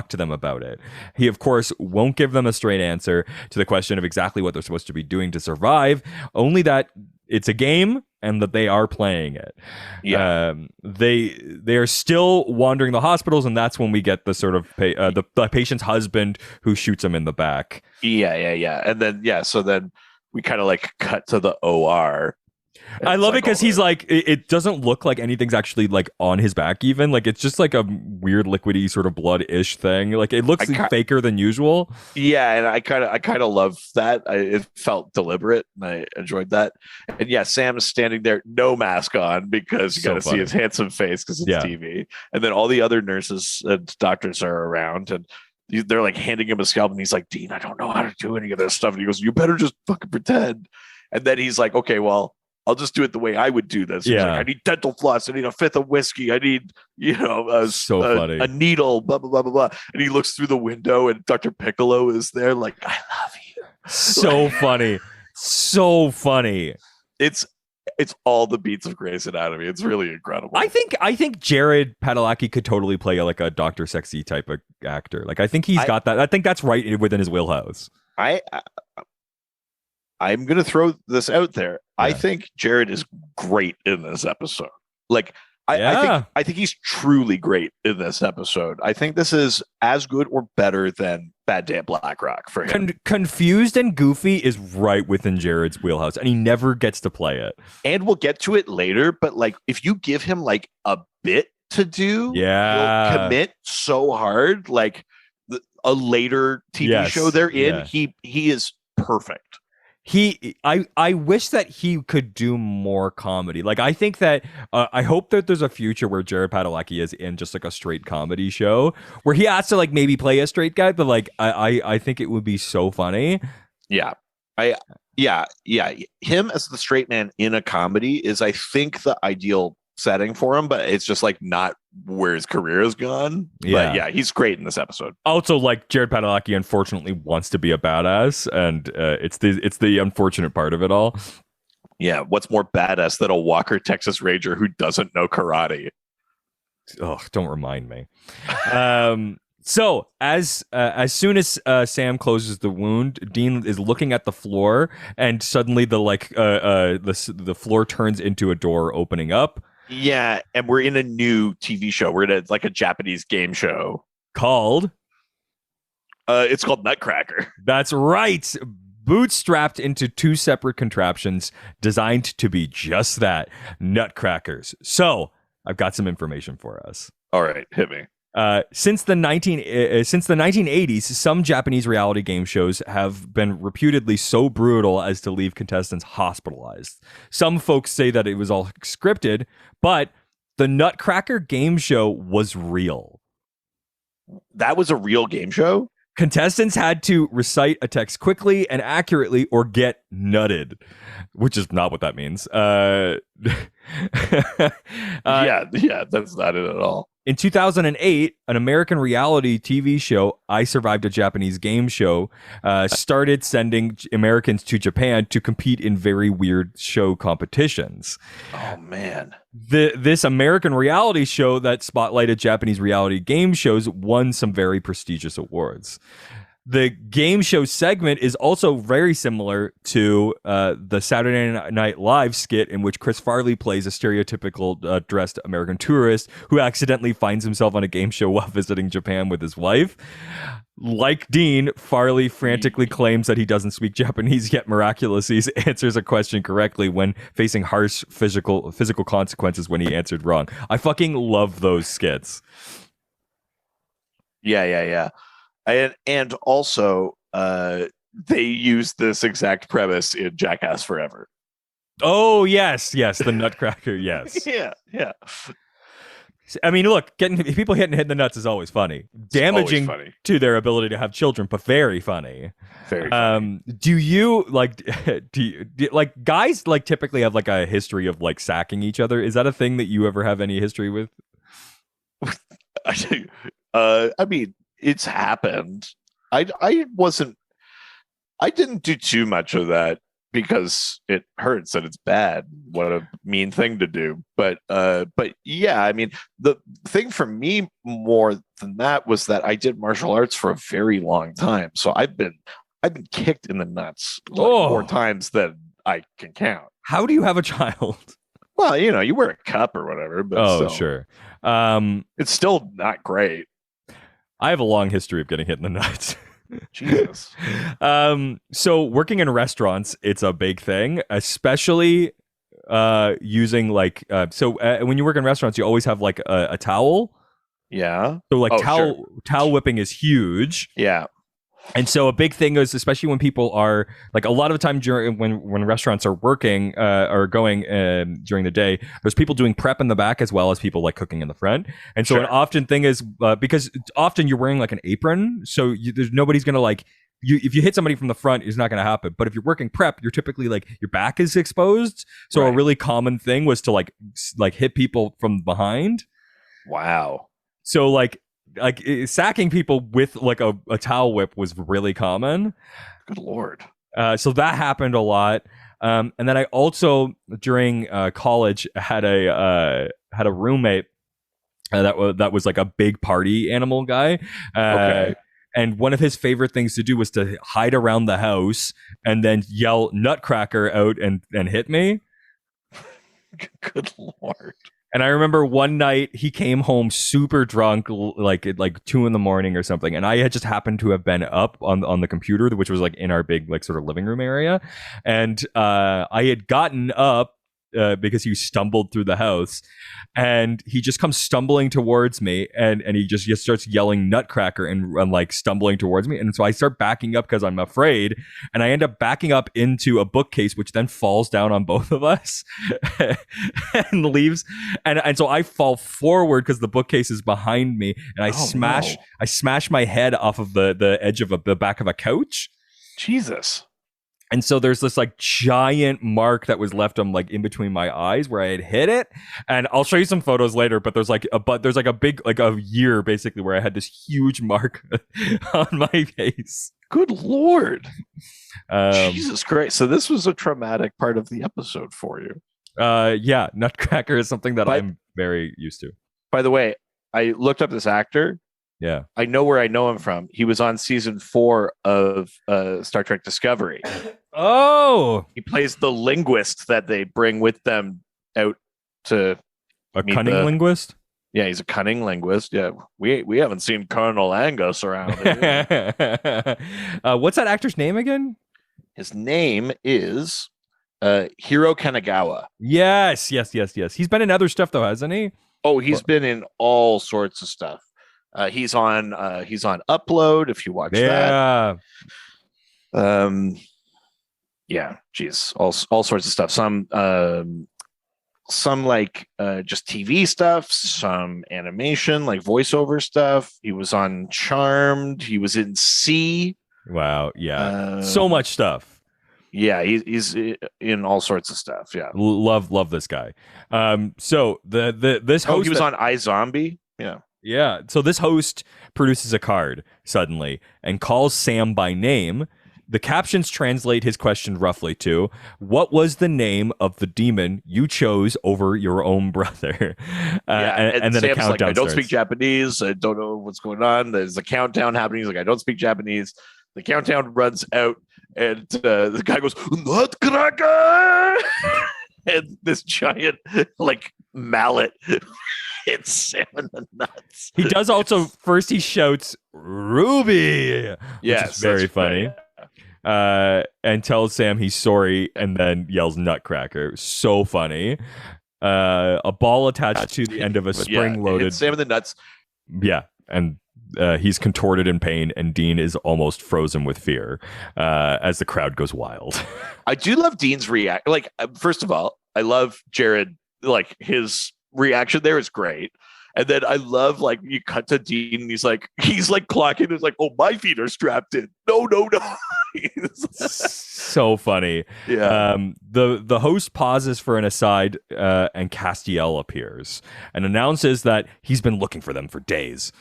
to them about it. He, of course, won't give them a straight answer to the question of exactly what they're supposed to be doing to survive, only that it's a game and that they are playing it. Yeah. They are still wandering the hospitals, and that's when we get the sort of the patient's husband who shoots him in the back. Yeah. And then so then we kind of like cut to the OR. I love it because he's like, it doesn't look like anything's actually like on his back even. Like it's just like a weird liquidy sort of blood-ish thing. Like it looks faker than usual. Yeah, and I kind of love that. It felt deliberate, and I enjoyed that. And yeah, Sam's standing there, no mask on, because you got to see his handsome face because it's TV. And then all the other nurses and doctors are around, and they're like handing him a scalpel, and he's like, Dean, I don't know how to do any of this stuff. And he goes, you better just fucking pretend. And then he's like, okay, well, I'll just do it the way I would do this. He's like, I need dental floss. I need a fifth of whiskey. I need, a needle, blah, blah, blah, blah, blah. And he looks through the window and Dr. Piccolo is there like, I love you. So funny. So funny. It's all the beats of Grey's Anatomy. It's really incredible. I think Jared Padalecki could totally play like a Dr. Sexy type of actor. Like I think he's got that. I think that's right within his wheelhouse. I'm going to throw this out there. Yeah. I think Jared is great in this episode. Like, I think he's truly great in this episode. I think this is as good or better than Bad Day at Black Rock for him. Confused and goofy is right within Jared's wheelhouse, and he never gets to play it. And we'll get to it later, but like, if you give him like a bit to do, he'll commit so hard. Like a later TV show they're in, he is perfect. I wish that he could do more comedy. Like I think that I hope that there's a future where Jared Padalecki is in just like a straight comedy show where he has to like maybe play a straight guy, but like I think it would be so funny. Yeah. Him as the straight man in a comedy is, I think, the ideal setting for him, but it's just like not where his career has gone. But yeah, he's great in this episode. Also, like Jared Padalecki unfortunately wants to be a badass, and it's the unfortunate part of it all. Yeah, what's more badass than a Walker Texas Ranger who doesn't know karate? Oh, don't remind me. So as soon as Sam closes the wound, Dean is looking at the floor, and suddenly the floor turns into a door opening up. Yeah, and we're in a new TV show. We're in a Japanese game show called. It's called Nutcracker. That's right. Bootstrapped into two separate contraptions designed to be just that, nutcrackers. So I've got some information for us. All right, hit me. Since the 1980s, some Japanese reality game shows have been reputedly so brutal as to leave contestants hospitalized. Some folks say that it was all scripted, but the Nutcracker game show was real. That was a real game show? Contestants had to recite a text quickly and accurately or get nutted, which is not what that means. Yeah, that's not it at all. In 2008, an American reality TV show, I Survived a Japanese Game Show, started sending Americans to Japan to compete in very weird show competitions. Oh, man. This American reality show that spotlighted Japanese reality game shows won some very prestigious awards. The game show segment is also very similar to the Saturday Night Live skit in which Chris Farley plays a stereotypical dressed American tourist who accidentally finds himself on a game show while visiting Japan with his wife. Like Dean, Farley frantically claims that he doesn't speak Japanese, yet miraculously answers a question correctly when facing harsh physical consequences when he answered wrong. I fucking love those skits. Yeah. And also, they use this exact premise in Jackass Forever. Oh, yes, the Nutcracker, yes. Yeah. I mean, look, getting people hit in the nuts is always funny. Damaging always funny. to their ability to have children, but very funny. Very funny. Do you like like guys like typically have like a history of like sacking each other? Is that a thing that you ever have any history with? I mean, it's happened. I didn't do too much of that because it hurts and it's bad. What a mean thing to do. But yeah, I mean, the thing for me more than that was that I did martial arts for a very long time. So I've been kicked in the nuts more times than I can count. How do you have a child? Well, you wear a cup or whatever, but still, sure. It's still not great. I have a long history of getting hit in the nuts. Jesus. So working in restaurants, it's a big thing, especially using like when you work in restaurants, you always have like a towel. Yeah. So like towel whipping is huge. Yeah. And so a big thing is, especially when people are like a lot of the time during when restaurants are working or going during the day, there's people doing prep in the back as well as people like cooking in the front. And so an often thing is because often you're wearing like an apron, so there's nobody's gonna like you. If you hit somebody from the front, it's not gonna happen. But if you're working prep, you're typically like your back is exposed. So a really common thing was to like hit people from behind. Wow. So like sacking people with like a towel whip was really common. Good Lord. So that happened a lot. And then I also during college had a roommate that was like a big party animal guy. Okay. And one of his favorite things to do was to hide around the house and then yell Nutcracker out and hit me. Good Lord. And I remember one night he came home super drunk, like at like 2 a.m. or something. And I had just happened to have been up on the computer, which was like in our big like sort of living room area. And I had gotten up because he stumbled through the house, and he just comes stumbling towards me, and he just starts yelling Nutcracker and like stumbling towards me. And so I start backing up because I'm afraid, and I end up backing up into a bookcase, which then falls down on both of us and leaves. And so I fall forward because the bookcase is behind me, and I smash my head off of the edge of the back of a couch. Jesus. And so there's this like giant mark that was left on like in between my eyes where I had hit it. And I'll show you some photos later, but there's like a big, like a year basically where I had this huge mark on my face. Good Lord. Jesus Christ. So this was a traumatic part of the episode for you. Yeah. Nutcracker is something that I'm very used to. By the way, I looked up this actor. Yeah. I know where I know him from. He was on season 4 of Star Trek Discovery. Oh, he plays the linguist that they bring with them out to a cunning linguist. Yeah, he's a cunning linguist. Yeah, we haven't seen Colonel Angus around here. What's that actor's name again? His name is Hiro Kanagawa. Yes. He's been in other stuff though, hasn't he? Oh, he's been in all sorts of stuff. He's on Upload if you watch that. Yeah, geez, all sorts of stuff. Some like just TV stuff, some animation like voiceover stuff. He was on Charmed. He was in Csi. Wow, yeah, so much stuff. Yeah, he's in all sorts of stuff. Yeah, love this guy. So this host he was on iZombie. Yeah. So this host produces a card suddenly and calls Sam by name The captions translate his question roughly to, what was the name of the demon you chose over your own brother? And then Sam's a countdown like, I don't starts. speak Japanese. I don't know what's going on. There's a countdown happening. He's like, I don't speak Japanese. The countdown runs out, and the guy goes, Nutcracker! And this giant, like, mallet hits Sam in the nuts. He does also, first he shouts, Ruby! Yes, which is very funny. And tells Sam he's sorry, and then yells Nutcracker. So funny. A ball attached to the end of a spring-loaded... Sam in the nuts. Yeah, and he's contorted in pain, and Dean is almost frozen with fear as the crowd goes wild. I do love Dean's react. Like, first of all, I love Jared. Like, his reaction there is great. And then I love, like, you cut to Dean and he's like clocking. It's like, oh, my feet are strapped in. No. So funny. Yeah. The host pauses for an aside, and Castiel appears and announces that he's been looking for them for days.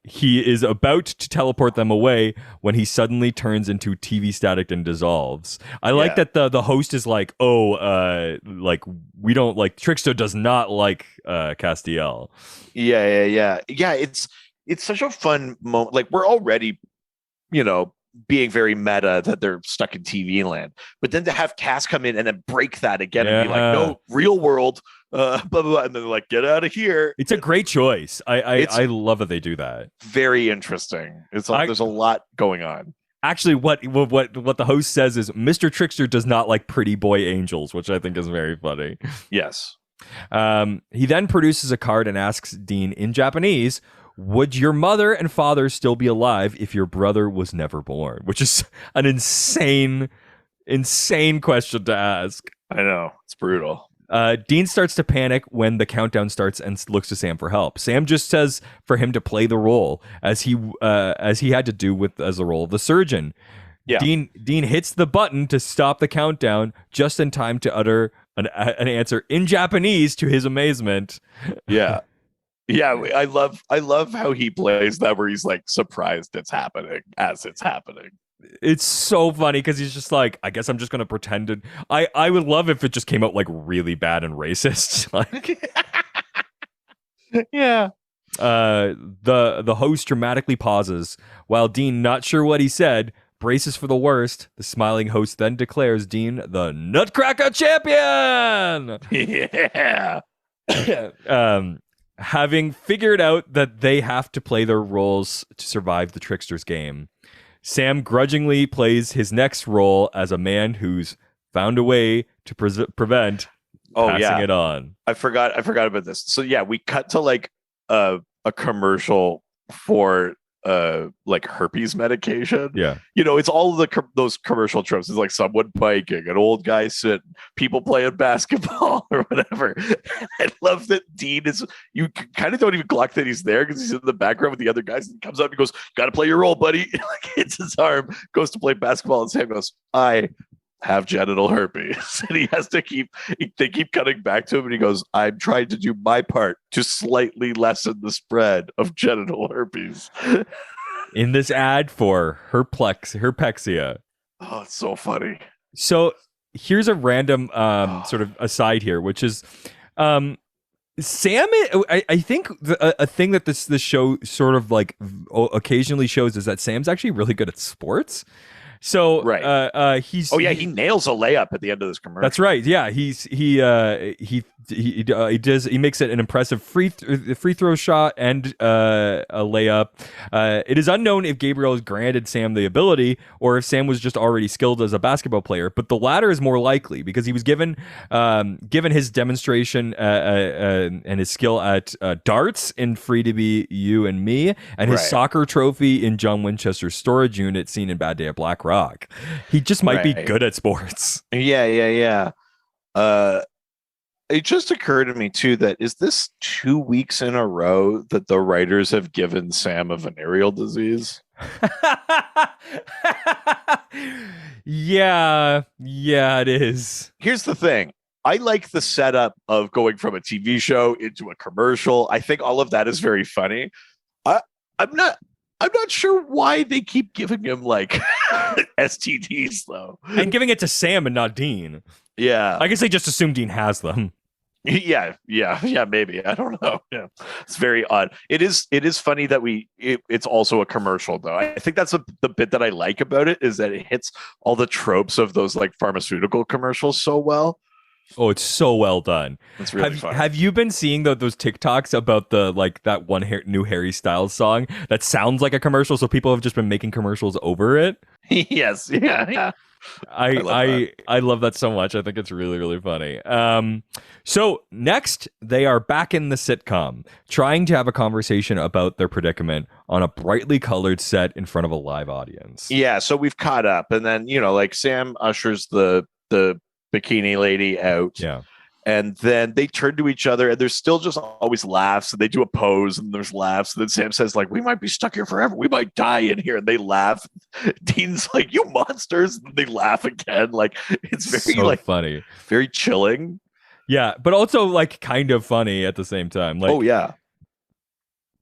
He is about to teleport them away when he suddenly turns into TV static and dissolves. I like that the host is like, like, we don't like, Trickster does not like Castiel. Yeah. It's such a fun moment. Like, we're already, being very meta that they're stuck in TV land, but then to have Cass come in and then break that again and be like, no, real world, blah, blah, blah, and then like, get out of here. It's a great choice. I love that they do that. Very interesting. It's like there's a lot going on. Actually, what the host says is Mr. Trickster does not like pretty boy angels, which I think is very funny. Yes. He then produces a card and asks Dean in Japanese, would your mother and father still be alive if your brother was never born? Which is an insane question to ask. I know. It's brutal. Dean starts to panic when the countdown starts and looks to Sam for help. Sam just says for him to play the role as he had to do as the role of the surgeon. Yeah. Dean hits the button to stop the countdown just in time to utter an answer in Japanese to his amazement. Yeah. Yeah, I love how he plays that, where he's like surprised it's happening as it's happening. It's so funny because he's just like, I guess I'm just gonna pretend to. I would love if it just came out like really bad and racist. Like, yeah. The host dramatically pauses while Dean, not sure what he said, braces for the worst. The smiling host then declares Dean the Nutcracker champion. Yeah. Having figured out that they have to play their roles to survive the Trickster's game, Sam grudgingly plays his next role as a man who's found a way to prevent passing it on. I forgot about this. So yeah, we cut to like a commercial for like herpes medication. Yeah, it's all of those commercial tropes. It's like someone biking, an old guy sitting, people playing basketball or whatever. I love that Dean is, you kind of don't even clock that he's there because he's in the background with the other guys, and comes up and goes, gotta play your role, buddy. Like, hits his arm, goes to play basketball, and Sam goes, I have genital herpes. And he has to they keep cutting back to him, and he goes, I'm trying to do my part to slightly lessen the spread of genital herpes. In this ad for Herpexia. Oh, it's so funny. So here's a random sort of aside here, which is Sam, I think a thing that this show sort of like occasionally shows is that Sam's actually really good at sports. So right. He's he nails a layup at the end of this commercial. That's right. Yeah, he makes it an impressive free throw shot and a layup. It is unknown if Gabriel has granted Sam the ability or if Sam was just already skilled as a basketball player, but the latter is more likely because he was given his demonstration and his skill at darts in Free to Be You and Me, and his soccer trophy in John Winchester's storage unit seen in Bad Day at Black Rock. He just might be good at sports. Yeah. It just occurred to me too that is this 2 weeks in a row that the writers have given Sam a venereal disease? Yeah, it is. Here's the thing. I like the setup of going from a TV show into a commercial. I think all of that is very funny. I'm not sure why they keep giving him like STDs though. And giving it to Sam and not Dean. Yeah. I guess they just assume Dean has them. Yeah, maybe. I don't know. Yeah. It's very odd. It is funny that it's also a commercial though. I think that's the bit that I like about it is that it hits all the tropes of those like pharmaceutical commercials so well. Oh, it's so well done. It's really fun. Have you been seeing those TikToks about the like that one new Harry Styles song that sounds like a commercial? So people have just been making commercials over it. Yes. Yeah. I love that so much. I think it's really, really funny. So next, they are back in the sitcom, trying to have a conversation about their predicament on a brightly colored set in front of a live audience. Yeah, so we've caught up, and then like Sam ushers the bikini lady out. Yeah. And then they turn to each other, and there's still just always laughs. And they do a pose, and there's laughs. And then Sam says, like, we might be stuck here forever. We might die in here. And they laugh. Dean's like, you monsters. And they laugh again. Like, it's very so funny. Very chilling. Yeah, but also like kind of funny at the same time. Like, oh, yeah.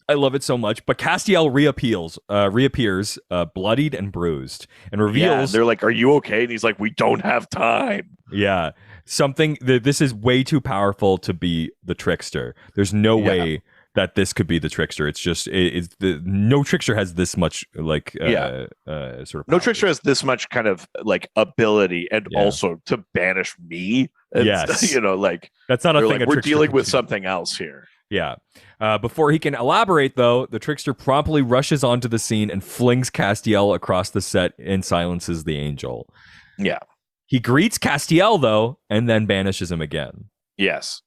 I love it so much. But Castiel reappears bloodied and bruised and reveals. Yeah, they're like, are you okay? And he's like, we don't have time. Yeah. Something this is way too powerful to be the Trickster. There's no way that this could be the Trickster. It's just no Trickster has this much like sort of no Trickster has this much kind of like ability and also to banish me. And, yes, like that's not a thing. Like, we're dealing with something else here. Yeah. Before he can elaborate, though, the Trickster promptly rushes onto the scene and flings Castiel across the set and silences the angel. Yeah. He greets Castiel, though, and then banishes him again. Yes.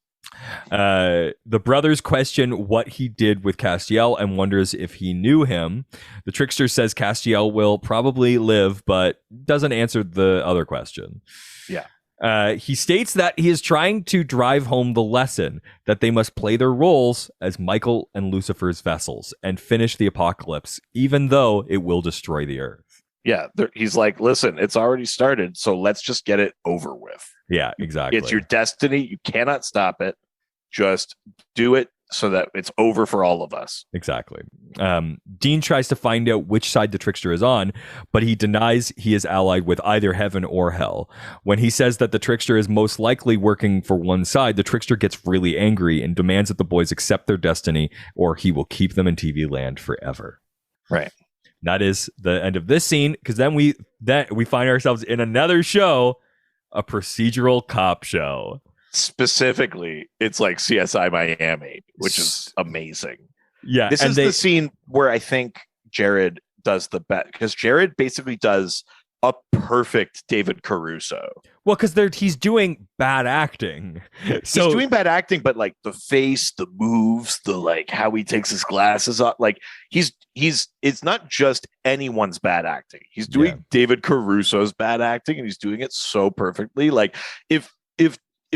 The brothers question what he did with Castiel and wonders if he knew him. The Trickster says Castiel will probably live, but doesn't answer the other question. Yeah. He states that he is trying to drive home the lesson that they must play their roles as Michael and Lucifer's vessels and finish the apocalypse, even though it will destroy the earth. Yeah, he's like, listen, it's already started, so let's just get it over with. Yeah, exactly. It's your destiny. You cannot stop it. Just do it so that it's over for all of us. Exactly. Dean tries to find out which side the Trickster is on, but he denies he is allied with either heaven or hell. When he says that the Trickster is most likely working for one side, the Trickster gets really angry and demands that the boys accept their destiny or he will keep them in TV land forever. Right. That is the end of this scene, because then we find ourselves in another show, a procedural cop show. Specifically, it's like CSI Miami, which is amazing. Yeah, this is the scene where I think Jared does the best, because Jared basically does a perfect David Caruso. Well, because he's doing bad acting. So he's doing bad acting, but like the face, the moves, the like how he takes his glasses off, like he's it's not just anyone's bad acting. He's doing David Caruso's bad acting, and he's doing it so perfectly. Like if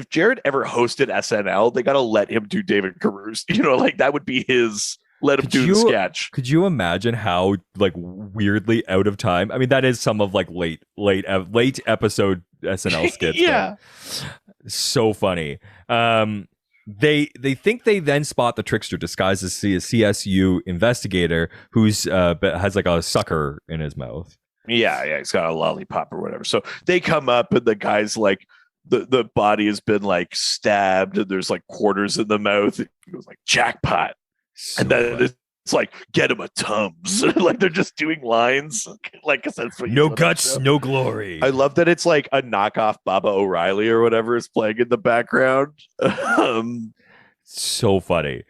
Jared ever hosted SNL, they gotta let him do David Caruso. Like that would be his. Let him do the sketch. Could you imagine how like weirdly out of time? I mean, that is some of like late episode SNL skits. Yeah, so funny. They think they then spot the Trickster disguised as a CSU investigator who's has like a sucker in his mouth. Yeah, he's got a lollipop or whatever. So they come up and the guy's like, the body has been like stabbed and there's like quarters in the mouth. It goes like jackpot. So and then it's like, get him a Tums. Like they're just doing lines. Like that's what no guts, no glory. I love that it's like a knockoff Baba O'Reilly or whatever is playing in the background. So funny.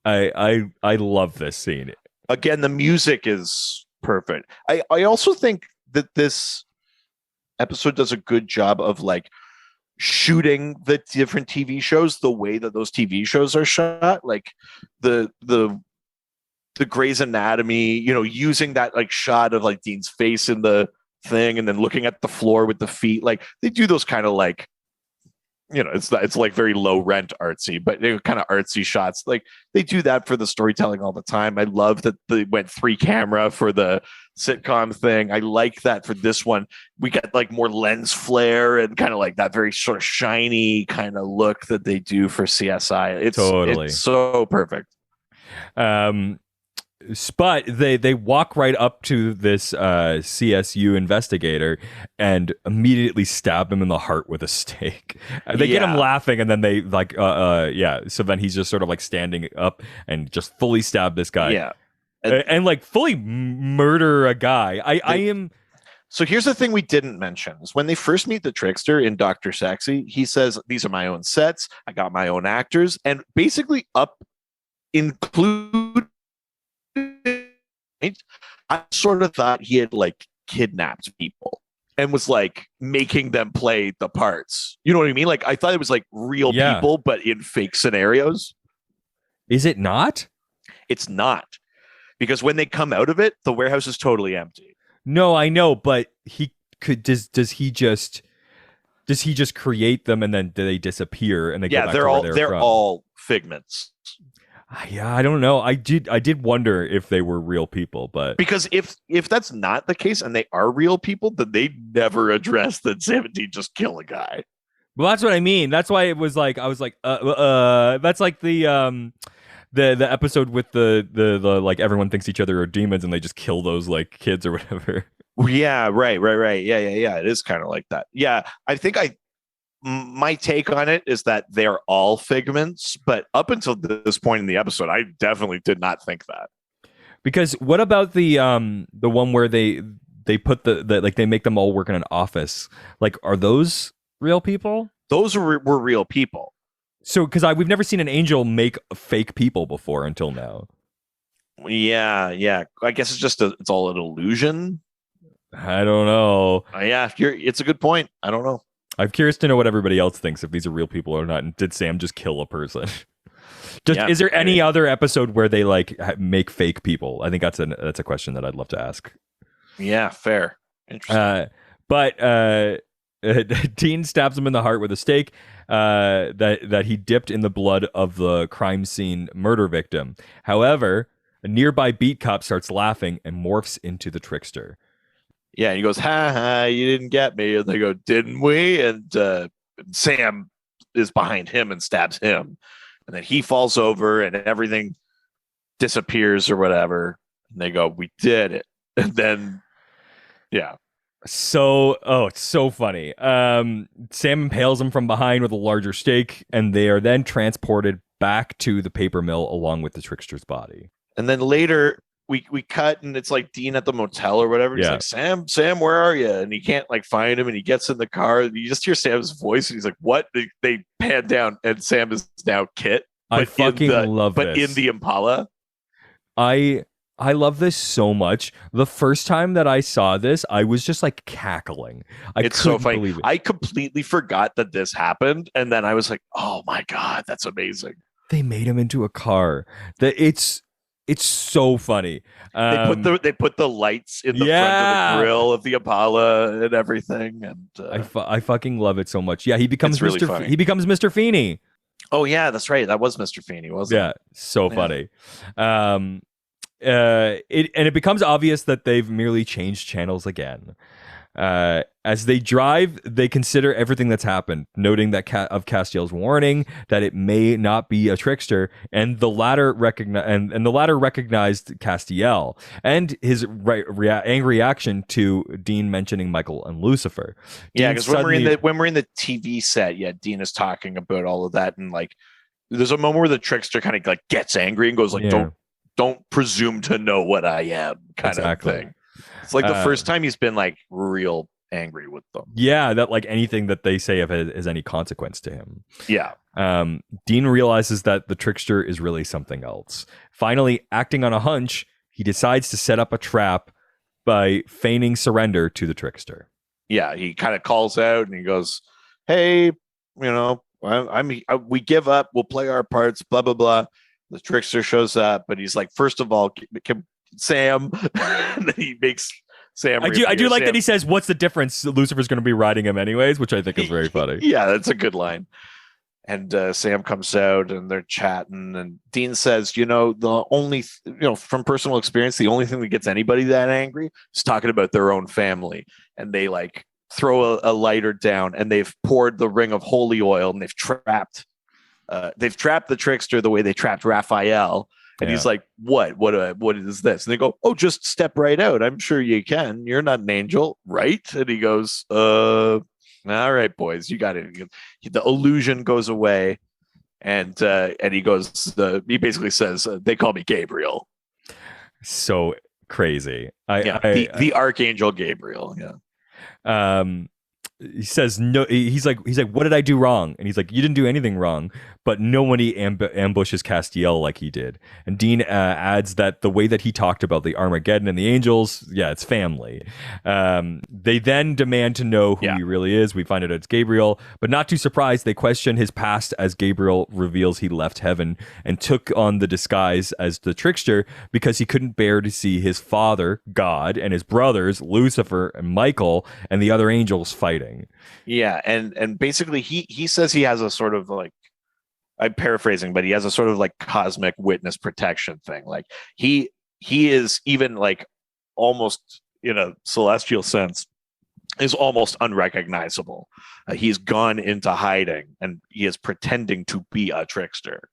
I love this scene. Again, the music is perfect. I also think that this episode does a good job of like shooting the different TV shows the way that those TV shows are shot, like the Grey's Anatomy, using that like shot of like Dean's face in the thing and then looking at the floor with the feet. Like they do those kind of like, it's like very low rent artsy, but they're kind of artsy shots. Like they do that for the storytelling all the time. I love that they went 3 camera for the sitcom thing. I like that for this one. We got like more lens flare and kind of like that very sort of shiny kind of look that they do for CSI. It's so perfect. But they walk right up to this CSU investigator and immediately stab him in the heart with a stake. They get him Yeah. laughing, and then they like so then he's just sort of like standing up and just fully stab this guy. Yeah. And like fully murder a guy. I am. So here's the thing we didn't mention is when they first meet the Trickster in Dr. Sexy, he says, these are my own sets. I got my own actors, and basically include. I sort of thought he had like kidnapped people and was like making them play the parts. You know what I mean? Like I thought it was like real people, but in fake scenarios. Is it not? It's not, because when they come out of it, the warehouse is totally empty. No, I know, but he could. Does he just create them and then do they disappear and they go back to where they're from? all figments. Yeah, I don't know. I did wonder if they were real people, but because if that's not the case and they are real people, then they never address that 17 just kill a guy. Well, that's what I mean. That's why it was like I was like, that's like the episode with the like everyone thinks each other are demons and they just kill those like kids or whatever. Yeah, right. Yeah. It is kind of like that. Yeah, I think my take on it is that they're all figments, but up until this point in the episode, I definitely did not think that. Because what about the one where they put the like they make them all work in an office? Like, are those real people? Those were real people. So, because we've never seen an angel make fake people before until now. Yeah. I guess it's just it's all an illusion. I don't know. Yeah, it's a good point. I don't know. I'm curious to know what everybody else thinks, if these are real people or not. And did Sam just kill a person? Is there any other episode where they like make fake people? I think that's a question that I'd love to ask. Yeah, fair. Interesting. But Dean stabs him in the heart with a stake that he dipped in the blood of the crime scene murder victim. However, a nearby beat cop starts laughing and morphs into the Trickster. Yeah, and he goes, ha ha, you didn't get me. And they go, didn't we? And Sam is behind him and stabs him. And then he falls over and everything disappears or whatever. And they go, we did it. And then, yeah. So, it's so funny. Sam impales him from behind with a larger stake, and they are then transported back to the paper mill along with the Trickster's body. And then later, we cut, and it's like Dean at the motel or whatever. He's like, Sam, where are you? And he can't like find him, and he gets in the car. And you just hear Sam's voice, and he's like, what? They pan down, and Sam is now Kit. I fucking love this. But in the Impala. I love this so much. The first time that I saw this, I was just like cackling. It's so funny. I completely forgot that this happened, and then I was like, "Oh my god, that's amazing!" They made him into a car. It's so funny. They put the lights in the front of the grill of the Impala and everything, and I fucking love it so much. Yeah, he becomes really Mr. funny. He becomes Mr. Feeney. Oh yeah, that's right. That was Mr. Feeney, wasn't it? Yeah, so funny. It becomes obvious that they've merely changed channels again. As they drive, they consider everything that's happened, noting that of Castiel's warning that it may not be a trickster, and the latter recognized Castiel and his angry reaction to Dean mentioning Michael and Lucifer. Yeah, because when we're in the TV set, Dean is talking about all of that, and like there's a moment where the trickster kind of like gets angry and goes like, "Don't presume to know what I am," kind of thing. It's like the first time he's been like real angry with them. Yeah, that like anything that they say has any consequence to him. Yeah. Dean realizes that the trickster is really something else. Finally, acting on a hunch, he decides to set up a trap by feigning surrender to the trickster. Yeah, he kind of calls out and he goes, "Hey, we give up. We'll play our parts. Blah blah blah." The trickster shows up, but he's like, "First of all, Sam," and then he makes Sam. I do like that he says, "What's the difference? Lucifer's going to be riding him anyways," which I think is very funny. Yeah, that's a good line. And Sam comes out and they're chatting, and Dean says, from personal experience, the only thing that gets anybody that angry is talking about their own family. And they like throw a lighter down, and they've poured the ring of holy oil, and they've trapped the trickster the way they trapped Raphael. And Yeah. he's like, what is this? And they go, oh, just step right out. I'm sure you can. You're not an angel, right? And he goes, all right, boys, you got it. The illusion goes away. And he goes, he basically says, they call me Gabriel. So crazy. The Archangel Gabriel. Yeah. He says no. He's like, what did I do wrong? And he's like, you didn't do anything wrong. But nobody ambushes Castiel like he did. And Dean adds that the way that he talked about the Armageddon and the angels, it's family. They then demand to know who he really is. We find out it's Gabriel, but not too surprised. They question his past as Gabriel reveals he left heaven and took on the disguise as the Trickster because he couldn't bear to see his father, God, and his brothers, Lucifer and Michael, and the other angels fighting. Yeah, and basically he says he has a sort of like, I'm paraphrasing, but he has a sort of like cosmic witness protection thing. Like he is even like almost in a celestial sense is almost unrecognizable. He's gone into hiding and he is pretending to be a trickster.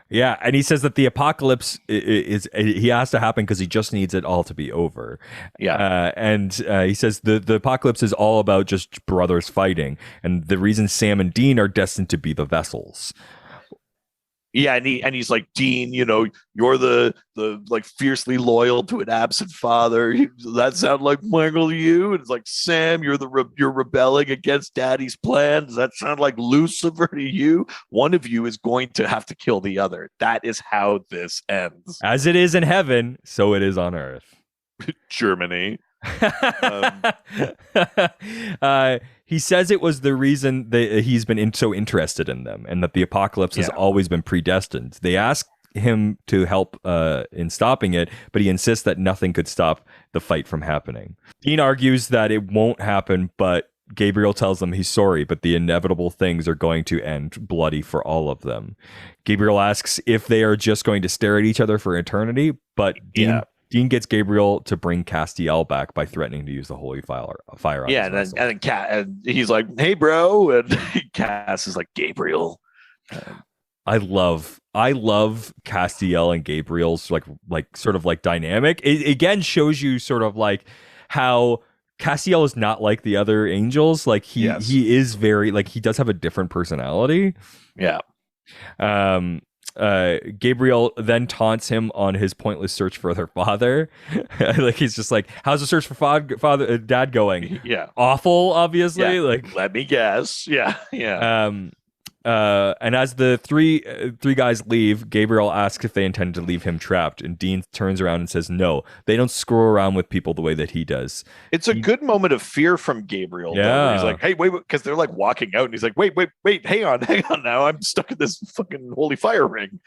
Yeah, and he says that the apocalypse he has to happen because he just needs it all to be over. Yeah, and he says the apocalypse is all about just brothers fighting, and the reason Sam and Dean are destined to be the vessels. Yeah, and he's like, Dean, you're the like fiercely loyal to an absent father. Does that sound like Michael to you? And it's like, Sam, you're rebelling against Daddy's plan. Does that sound like Lucifer to you? One of you is going to have to kill the other. That is how this ends. As it is in heaven, so it is on earth. Germany. He says it was the reason that he's been so interested in them, and that the apocalypse has always been predestined. They ask him to help in stopping it, but he insists that nothing could stop the fight from happening. Dean argues that it won't happen, but Gabriel tells them he's sorry, but the inevitable things are going to end bloody for all of them. Gabriel asks if they are just going to stare at each other for eternity, but Dean gets Gabriel to bring Castiel back by threatening to use the holy fire on his vessel. And he's like, hey, bro. And Cass is like, Gabriel. I love Castiel and Gabriel's like sort of like dynamic. It again shows you sort of like how Castiel is not like the other angels. Like he is very like he does have a different personality. Yeah. Gabriel then taunts him on his pointless search for their father. Like he's just like, how's the search for dad going? Yeah, awful, obviously. Like, let me guess. Yeah. And as the three guys leave, Gabriel asks if they intend to leave him trapped, and Dean turns around and says no, they don't screw around with people the way that he does. It's a good moment of fear from Gabriel. Yeah, he's like, hey, wait, because they're like walking out, and he's like, wait, hang on now, I'm stuck in this fucking holy fire ring.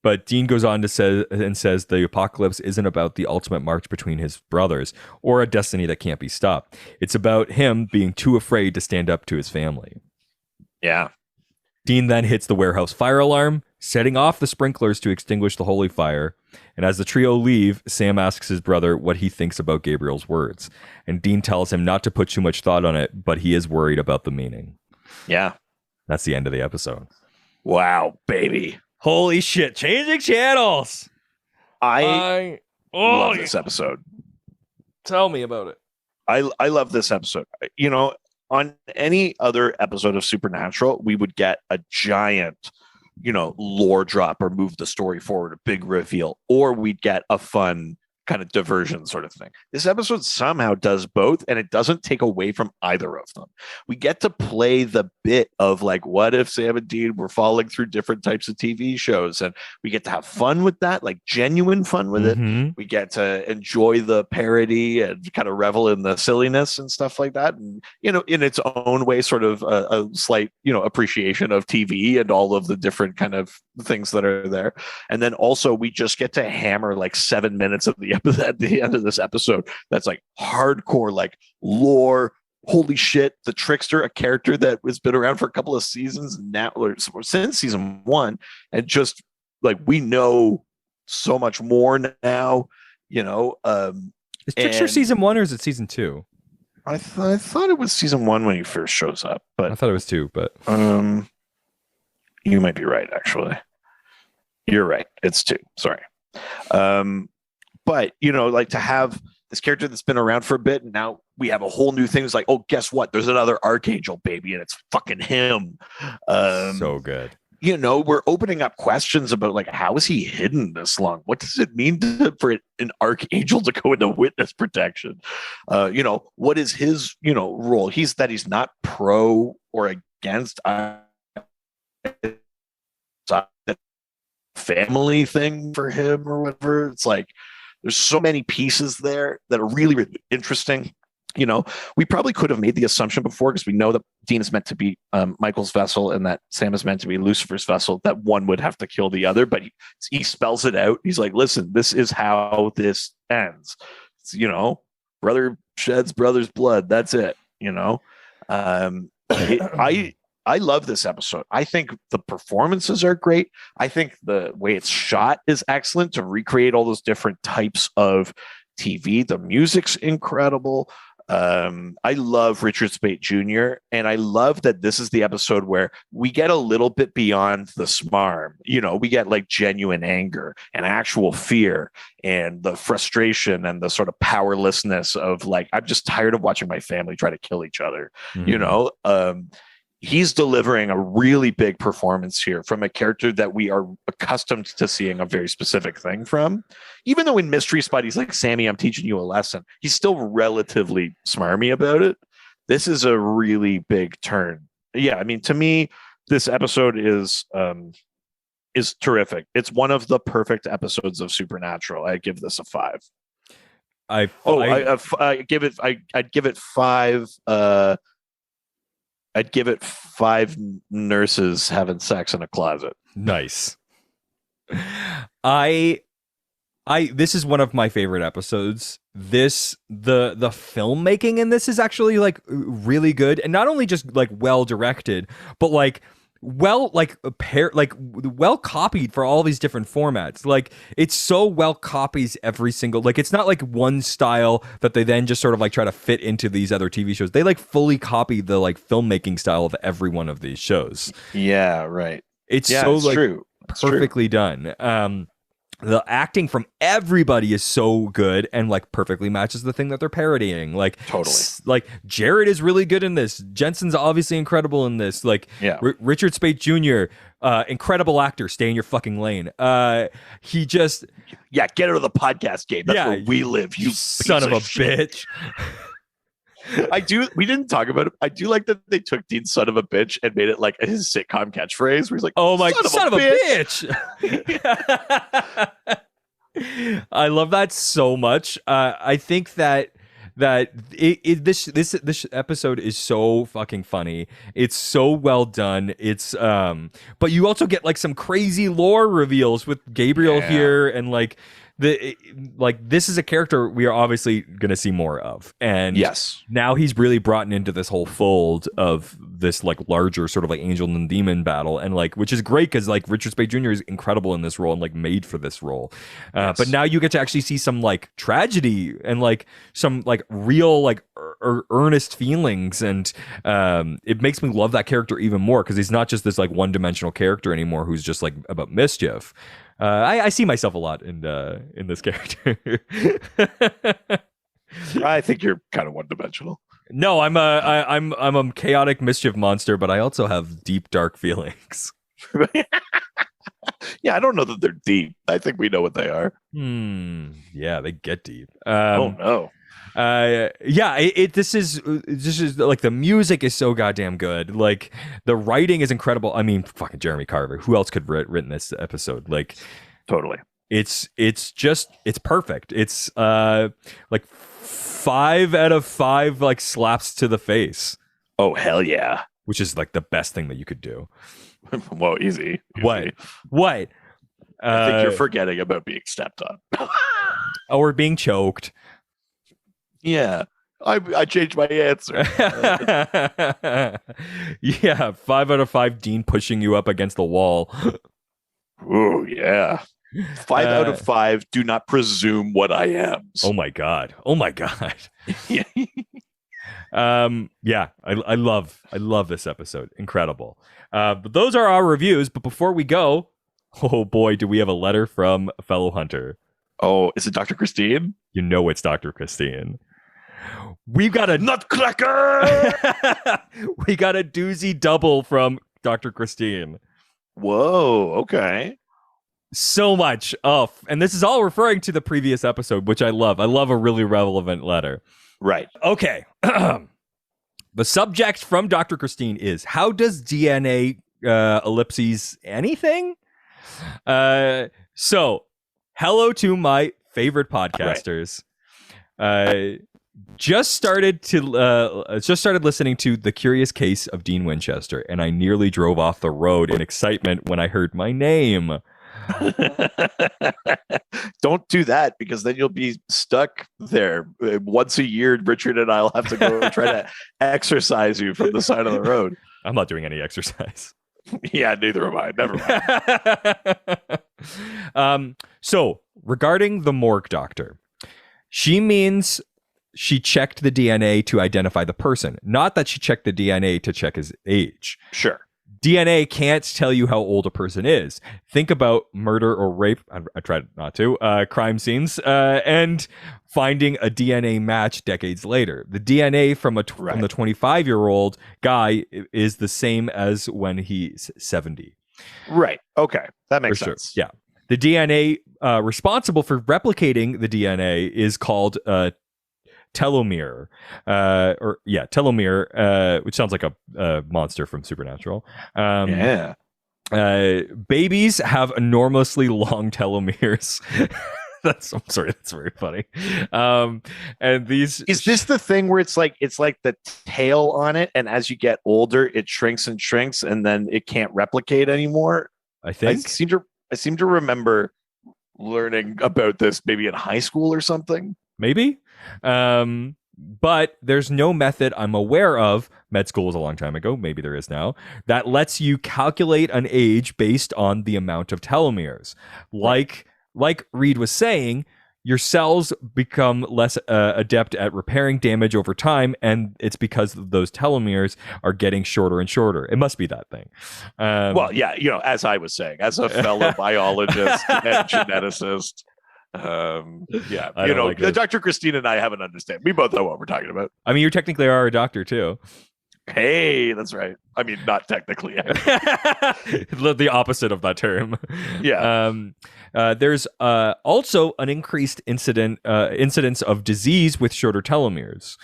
But Dean goes on to says the apocalypse isn't about the ultimate march between his brothers or a destiny that can't be stopped. It's about him being too afraid to stand up to his family. Yeah. Dean then hits the warehouse fire alarm, setting off the sprinklers to extinguish the holy fire. And as the trio leave, Sam asks his brother what he thinks about Gabriel's words. And Dean tells him not to put too much thought on it, but he is worried about the meaning. Yeah. That's the end of the episode. Wow, baby. Holy shit, changing channels. I love this episode. Tell me about it. I love this episode. On any other episode of Supernatural, we would get a giant, lore drop or move the story forward, a big reveal, or we'd get a fun kind of diversion sort of thing. This episode somehow does both, and it doesn't take away from either of them. We get to play the bit of like, what if Sam and Dean were falling through different types of TV shows, and we get to have fun with that, like genuine fun with it. We get to enjoy the parody and kind of revel in the silliness and stuff like that, and in its own way, sort of a slight appreciation of TV and all of the different kind of things that are there. And then also we just get to hammer like 7 minutes of at the end of this episode that's like hardcore like lore. Holy shit, the Trickster, a character that has been around for a couple of seasons now, or since season 1, and just like we know so much more now. Is Trickster season 1 or is it season 2? I thought it was season 1 when he first shows up, but I thought it was 2, but you might be right actually. You're right. It's 2. Sorry. But, like to have this character that's been around for a bit, and now we have a whole new thing. It's like, oh, guess what? There's another Archangel baby, and it's fucking him. So good. We're opening up questions about like, how is he hidden this long? What does it mean for an Archangel to go into witness protection? What is his, role? He's not pro or against family thing for him or whatever. It's like there's so many pieces there that are really, really interesting. We probably could have made the assumption before, because we know that Dean is meant to be Michael's vessel and that Sam is meant to be Lucifer's vessel, that one would have to kill the other. But he spells it out. He's like, listen, this is how this ends. It's, brother sheds brother's blood. That's it. I love this episode. I think the performances are great. I think the way it's shot is excellent to recreate all those different types of TV. The music's incredible. I love Richard Speight Jr. and I love that this is the episode where we get a little bit beyond the smarm. We get like genuine anger and actual fear and the frustration and the sort of powerlessness of like, I'm just tired of watching my family try to kill each other. He's delivering a really big performance here from a character that we are accustomed to seeing a very specific thing from. Even though in Mystery Spot, he's like, Sammy, I'm teaching you a lesson. He's still relatively smarmy about it. This is a really big turn. Yeah, I mean, to me, this episode is terrific. It's one of the perfect episodes of Supernatural. I give this a 5. I'd give it 5. I'd give it 5 nurses having sex in a closet. Nice. This is one of my favorite epasodes. The filmmaking in this is actually like really good, and not only just like well directed, but like well copied for all these different formats. Like it's so well copies every single, like it's not like one style that they then just sort of like try to fit into these other TV shows. They like fully copy the like filmmaking style of every one of these shows. Yeah, right. It's true. Perfectly done. The acting from everybody is so good and like perfectly matches the thing that they're parodying. Like totally. Like Jared is really good in this. Jensen's obviously incredible in this. Like Richard Speight Jr., incredible actor. Stay in your fucking lane. He just get out of the podcast game. That's where we live. You son of a bitch. We didn't talk about it. I do like that they took Dean's son of a bitch and made it like his sitcom catchphrase where he's like, oh my son of a bitch. I love that so much. I think that this episode is so fucking funny. It's so well done. It's but you also get like some crazy lore reveals with Gabriel here, and like this is a character we are obviously going to see more of, and now he's really brought into this whole fold of this like larger sort of like angel and demon battle, and like which is great because like Richard Speight Jr. is incredible in this role and like made for this role. But now you get to actually see some like tragedy and like some like real like earnest feelings, and it makes me love that character even more because he's not just this like one-dimensional character anymore who's just like about mischief. I see myself a lot in this character. I think you're kind of one-dimensional. No, I'm a chaotic mischief monster, but I also have deep, dark feelings. Yeah, I don't know that they're deep. I think we know what they are. Yeah, they get deep. Oh no. This is like the music is so goddamn good. Like the writing is incredible. I mean, fucking Jeremy Carver. Who else could have written this episode? Like, totally. It's perfect. It's like 5 out of 5 like slaps to the face. Oh hell yeah! Which is like the best thing that you could do. Whoa, easy. What? I think you're forgetting about being stepped on. Or being choked. Yeah, I changed my answer. Yeah, 5 out of 5 Dean pushing you up against the wall. Oh yeah. 5 out of 5 do not presume what I am. Oh my god. Yeah. I love this episode. Incredible. But those are our reviews. But before we go, Oh boy, do we have a letter from a fellow hunter. Oh, is it Dr. Christine? You know it's Dr. Christine. We've got a Nutcracker! we got a doozy double from Dr. Christine. Whoa, okay. So much. Oh, and this is all referring to the previous episode, which I love. I love a really relevant letter. Right. Okay. The subject from Dr. Christine is, how does DNA ellipses anything? So, hello to my favorite podcasters. Just started listening to The Curious Case of Dean Winchester, and I nearly drove off the road in excitement when I heard my name. Don't do that, because then you'll be stuck there. Once a year, Richard and I'll have to go try to exercise you from the side of the road. I'm not doing any exercise. Yeah, neither am I. Never mind. So, regarding the morgue doctor, she means she checked the DNA to identify the person, not that she checked the DNA to check his age. Sure. DNA can't tell you how old a person is. Think about murder or rape. I tried not to. Crime scenes and finding a DNA match decades later. The DNA from the 25-year-old guy is the same as when he's 70. Right. Okay. That makes sense. Sure. Yeah. The DNA responsible for replicating the DNA is called telomere, telomere, which sounds like a monster from Supernatural. Yeah. Babies have enormously long telomeres. I'm sorry, that's very funny. And these is this the thing where it's like the tail on it, and as you get older, it shrinks and shrinks, and then it can't replicate anymore? I think I seem to remember learning about this maybe in high school or something. Maybe. But there's no method I'm aware of, med school was a long time ago, maybe there is now, that lets you calculate an age based on the amount of telomeres. Like Reed was saying, your cells become less adept at repairing damage over time, and it's because those telomeres are getting shorter and shorter. It must be that thing. Well, yeah, as I was saying, as a fellow biologist and geneticist, Dr. Christine and I have an understanding. We both know what we're talking about. I mean, you technically are a doctor too. Hey, that's right. I mean, not technically. The opposite of that term. Yeah. There's also an increased incidence of disease with shorter telomeres.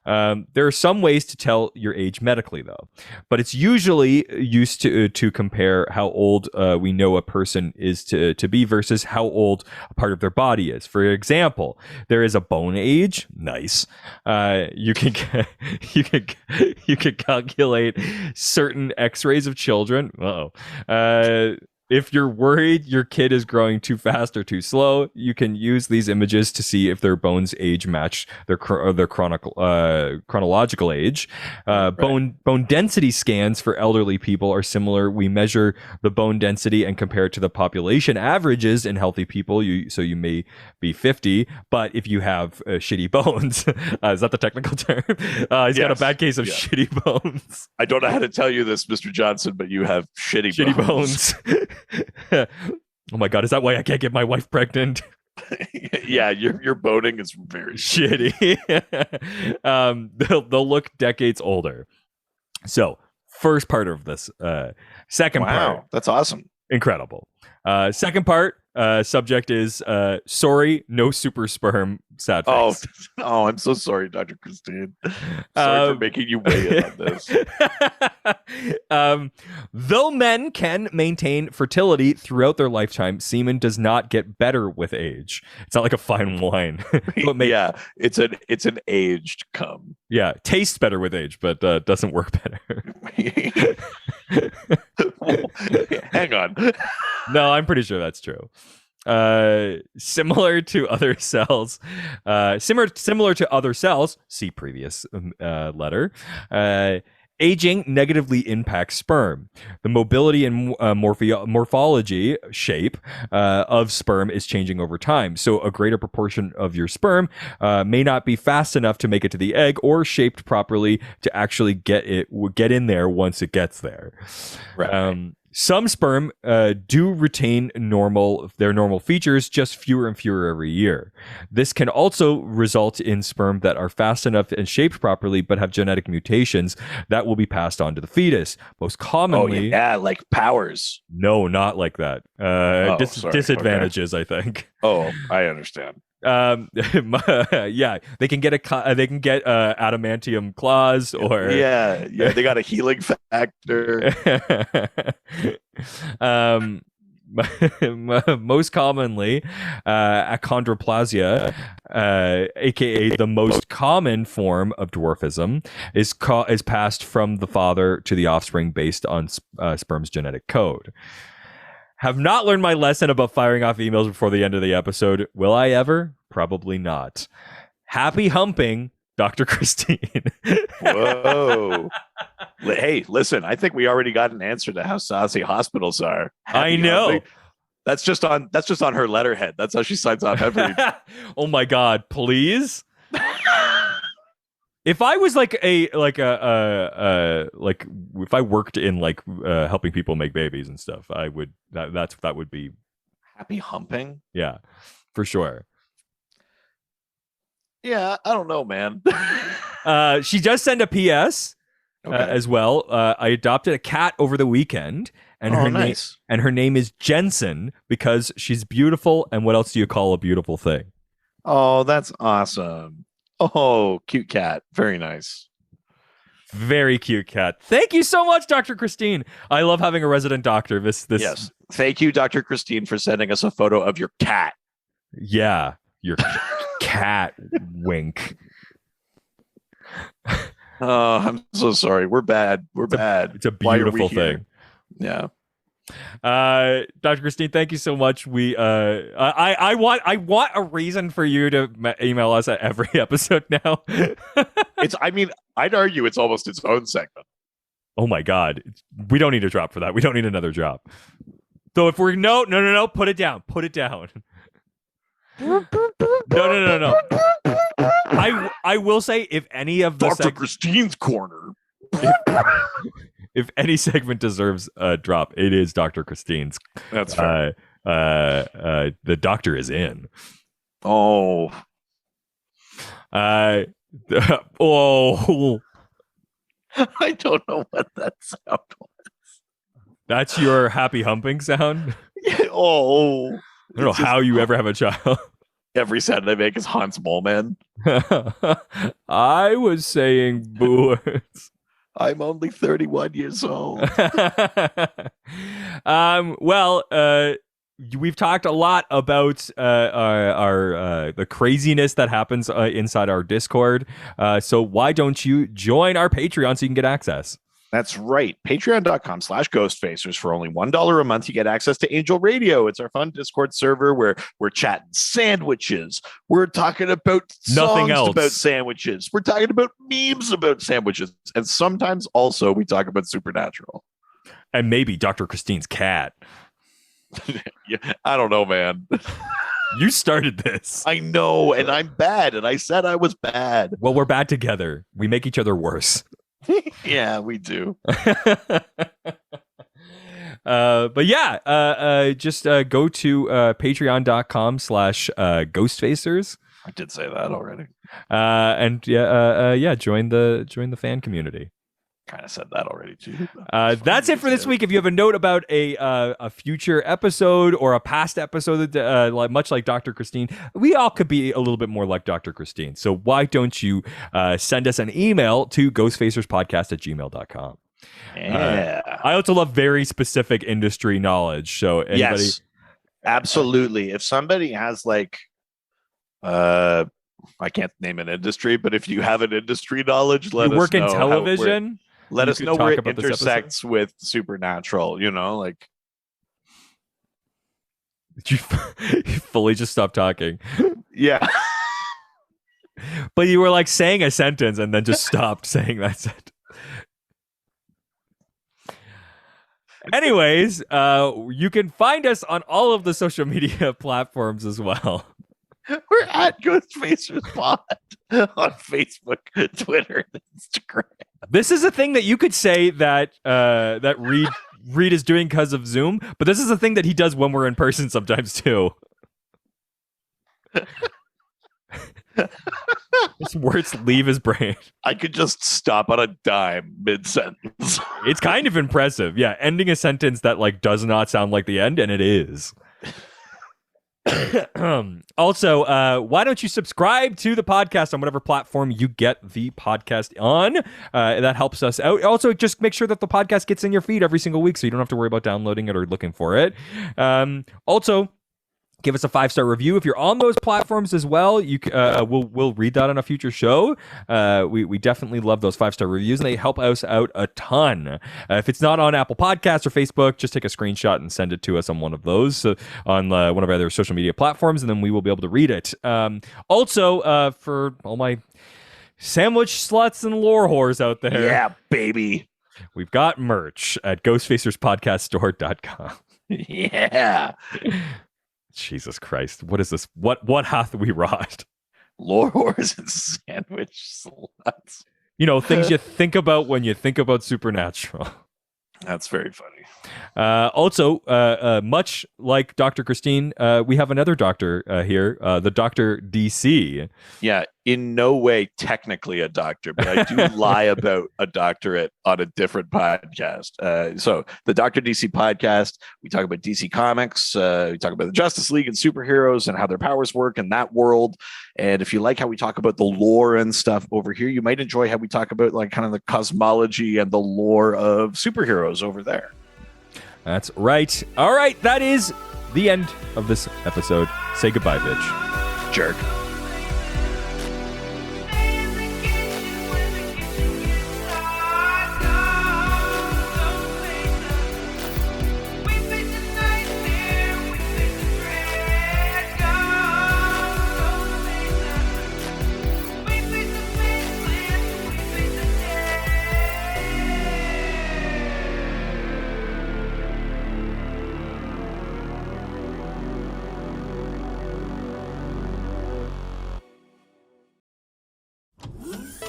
There are some ways to tell your age medically, though, but it's usually used to compare how old we know a person is to be versus how old a part of their body is. For example, there is a bone age. Nice. You can calculate certain X-rays of children. If you're worried your kid is growing too fast or too slow, you can use these images to see if their bones age match their chronological age. Bone density scans for elderly people are similar. We measure the bone density and compare it to the population averages in healthy people. So you may be 50, but if you have shitty bones, is that the technical term? He's got a bad case of shitty bones. I don't know how to tell you this, Mr. Johnson, but you have shitty bones. Oh my god, is that why I can't get my wife pregnant? Yeah, your boning is very shitty. They'll look decades older. So, first part of this. Second part. That's awesome. Incredible. Second part, subject is sorry, no super sperm, sad face. Oh, I'm so sorry, Dr. Christine. Sorry for making you weigh in on this. Though men can maintain fertility throughout their lifetime, semen does not get better with age. It's not like a fine wine. Yeah, it's an aged cum. Yeah, tastes better with age, but doesn't work better. Hang on. No, I'm pretty sure that's true. Similar to other cells, see previous letter. Aging negatively impacts sperm. The mobility and morphology shape of sperm is changing over time. So a greater proportion of your sperm may not be fast enough to make it to the egg or shaped properly to actually get in there once it gets there. Right. Some sperm do retain their normal features, just fewer and fewer every year. This can also result in sperm that are fast enough and shaped properly, but have genetic mutations that will be passed on to the fetus. Most commonly, like powers. no, not like that. Sorry. Disadvantages, I think. Oh, I understand. Yeah, they can get adamantium claws, or Yeah, they got a healing factor. Most commonly, achondroplasia, aka the most common form of dwarfism, is passed from the father to the offspring based on sperm's genetic code. Have not learned my lesson about firing off emails before the end of the episode. Will I ever? Probably not. Happy humping, Dr. Christine. Whoa. Hey, listen, I think we already got an answer to how saucy hospitals are. I know. Humping. That's just on her letterhead. That's how she signs off every. Oh my God, please. If I was if I worked in helping people make babies and stuff, I would that would be happy humping. Yeah, for sure. Yeah, I don't know, man. She does send a PS as well. I adopted a cat over the weekend, and her name is Jensen because she's beautiful. And what else do you call a beautiful thing? Oh, that's awesome. Oh, cute cat. Very nice. Very cute cat. Thank you so much, Dr. Christine. I love having a resident doctor. Yes. Thank you, Dr. Christine, for sending us a photo of your cat. Yeah, your cat. Wink. Oh, I'm so sorry. We're bad. It's a beautiful thing. Yeah. Dr. Christine, thank you so much. I want a reason for you to email us at every episode now. I'd argue it's almost its own segment. Oh my God. We don't need a drop for that. We don't need another drop. So if we're no, put it down. No. I will say, if any of the Dr. Christine's corner. If any segment deserves a drop, it is Dr. Christine's. That's fair. The doctor is in. Oh. Oh. I don't know what that sound was. That's your happy humping sound? Oh. I don't know how you ever have a child. Every sound I make is Hans Moleman. I was saying boo words. I'm only 31 years old. We've talked a lot about the craziness that happens inside our Discord. So why don't you join our Patreon so you can get access? That's right. Patreon.com/Ghostfacers. For only $1 a month, you get access to Angel Radio. It's our fun Discord server where we're chatting sandwiches. We're talking about nothing else about sandwiches. We're talking about memes about sandwiches. And sometimes also we talk about Supernatural. And maybe Dr. Christine's cat. Yeah, I don't know, man. You started this. I know, and I'm bad, and I said I was bad. Well, we're bad together. We make each other worse. Yeah, we do. But yeah, just go to patreon.com/ghostfacers. I did say that already. And join the fan community. Kind of said that already too. That's it for this week. If you have a note about a future episode or a past episode, much like Dr. Christine, we all could be a little bit more like Dr. Christine. So why don't you send us an email to ghostfacerspodcast@gmail.com. Yeah. I also love very specific industry knowledge. So anybody, yes, absolutely. If somebody has I can't name an industry, but if you have an industry knowledge, let us know. You work in television? Let us know where it intersects with Supernatural, Did you fully just stop talking? Yeah. But you were saying a sentence and then just stopped saying that sentence. Anyways, you can find us on all of the social media platforms as well. We're at Ghostfacers Pod on Facebook, Twitter, and Instagram. This is a thing that you could say that Reed is doing because of Zoom, but this is a thing that he does when we're in person sometimes too. His words leave his brain. I could just stop on a dime mid-sentence. It's kind of impressive. Yeah, ending a sentence that like does not sound like the end, and it is. Also, why don't you subscribe to the podcast on whatever platform you get the podcast on? That helps us out. Also, just make sure that the podcast gets in your feed every single week so you don't have to worry about downloading it or looking for it. Also, give us a 5-star review if you're on those platforms as well. We'll read that on a future show. We definitely love those 5-star reviews, and they help us out a ton. If it's not on Apple Podcasts or Facebook, just take a screenshot and send it to us on one of those, on one of our other social media platforms, and then we will be able to read it. Also, for all my sandwich sluts and lore whores out there, Yeah, baby. we've got merch at ghostfacerspodcaststore.com. Yeah. Jesus Christ. What is this? What hath we wrought? Lore whores and sandwich sluts. You know, things you think about when you think about Supernatural. That's very funny. Also, much like Dr. Christine, we have another doctor here, the Dr. DC. Yeah, in no way technically a doctor, but I do lie about a doctorate on a different podcast. So the Dr. DC podcast, we talk about DC Comics, we talk about the Justice League and superheroes and how their powers work in that world. And if you like how we talk about the lore and stuff over here, you might enjoy how we talk about like kind of the cosmology and the lore of superheroes over there. That's right. All right, that is the end of this episode. Say goodbye, bitch. Jerk.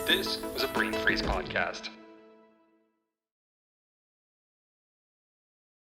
This was a Brain Freeze podcast.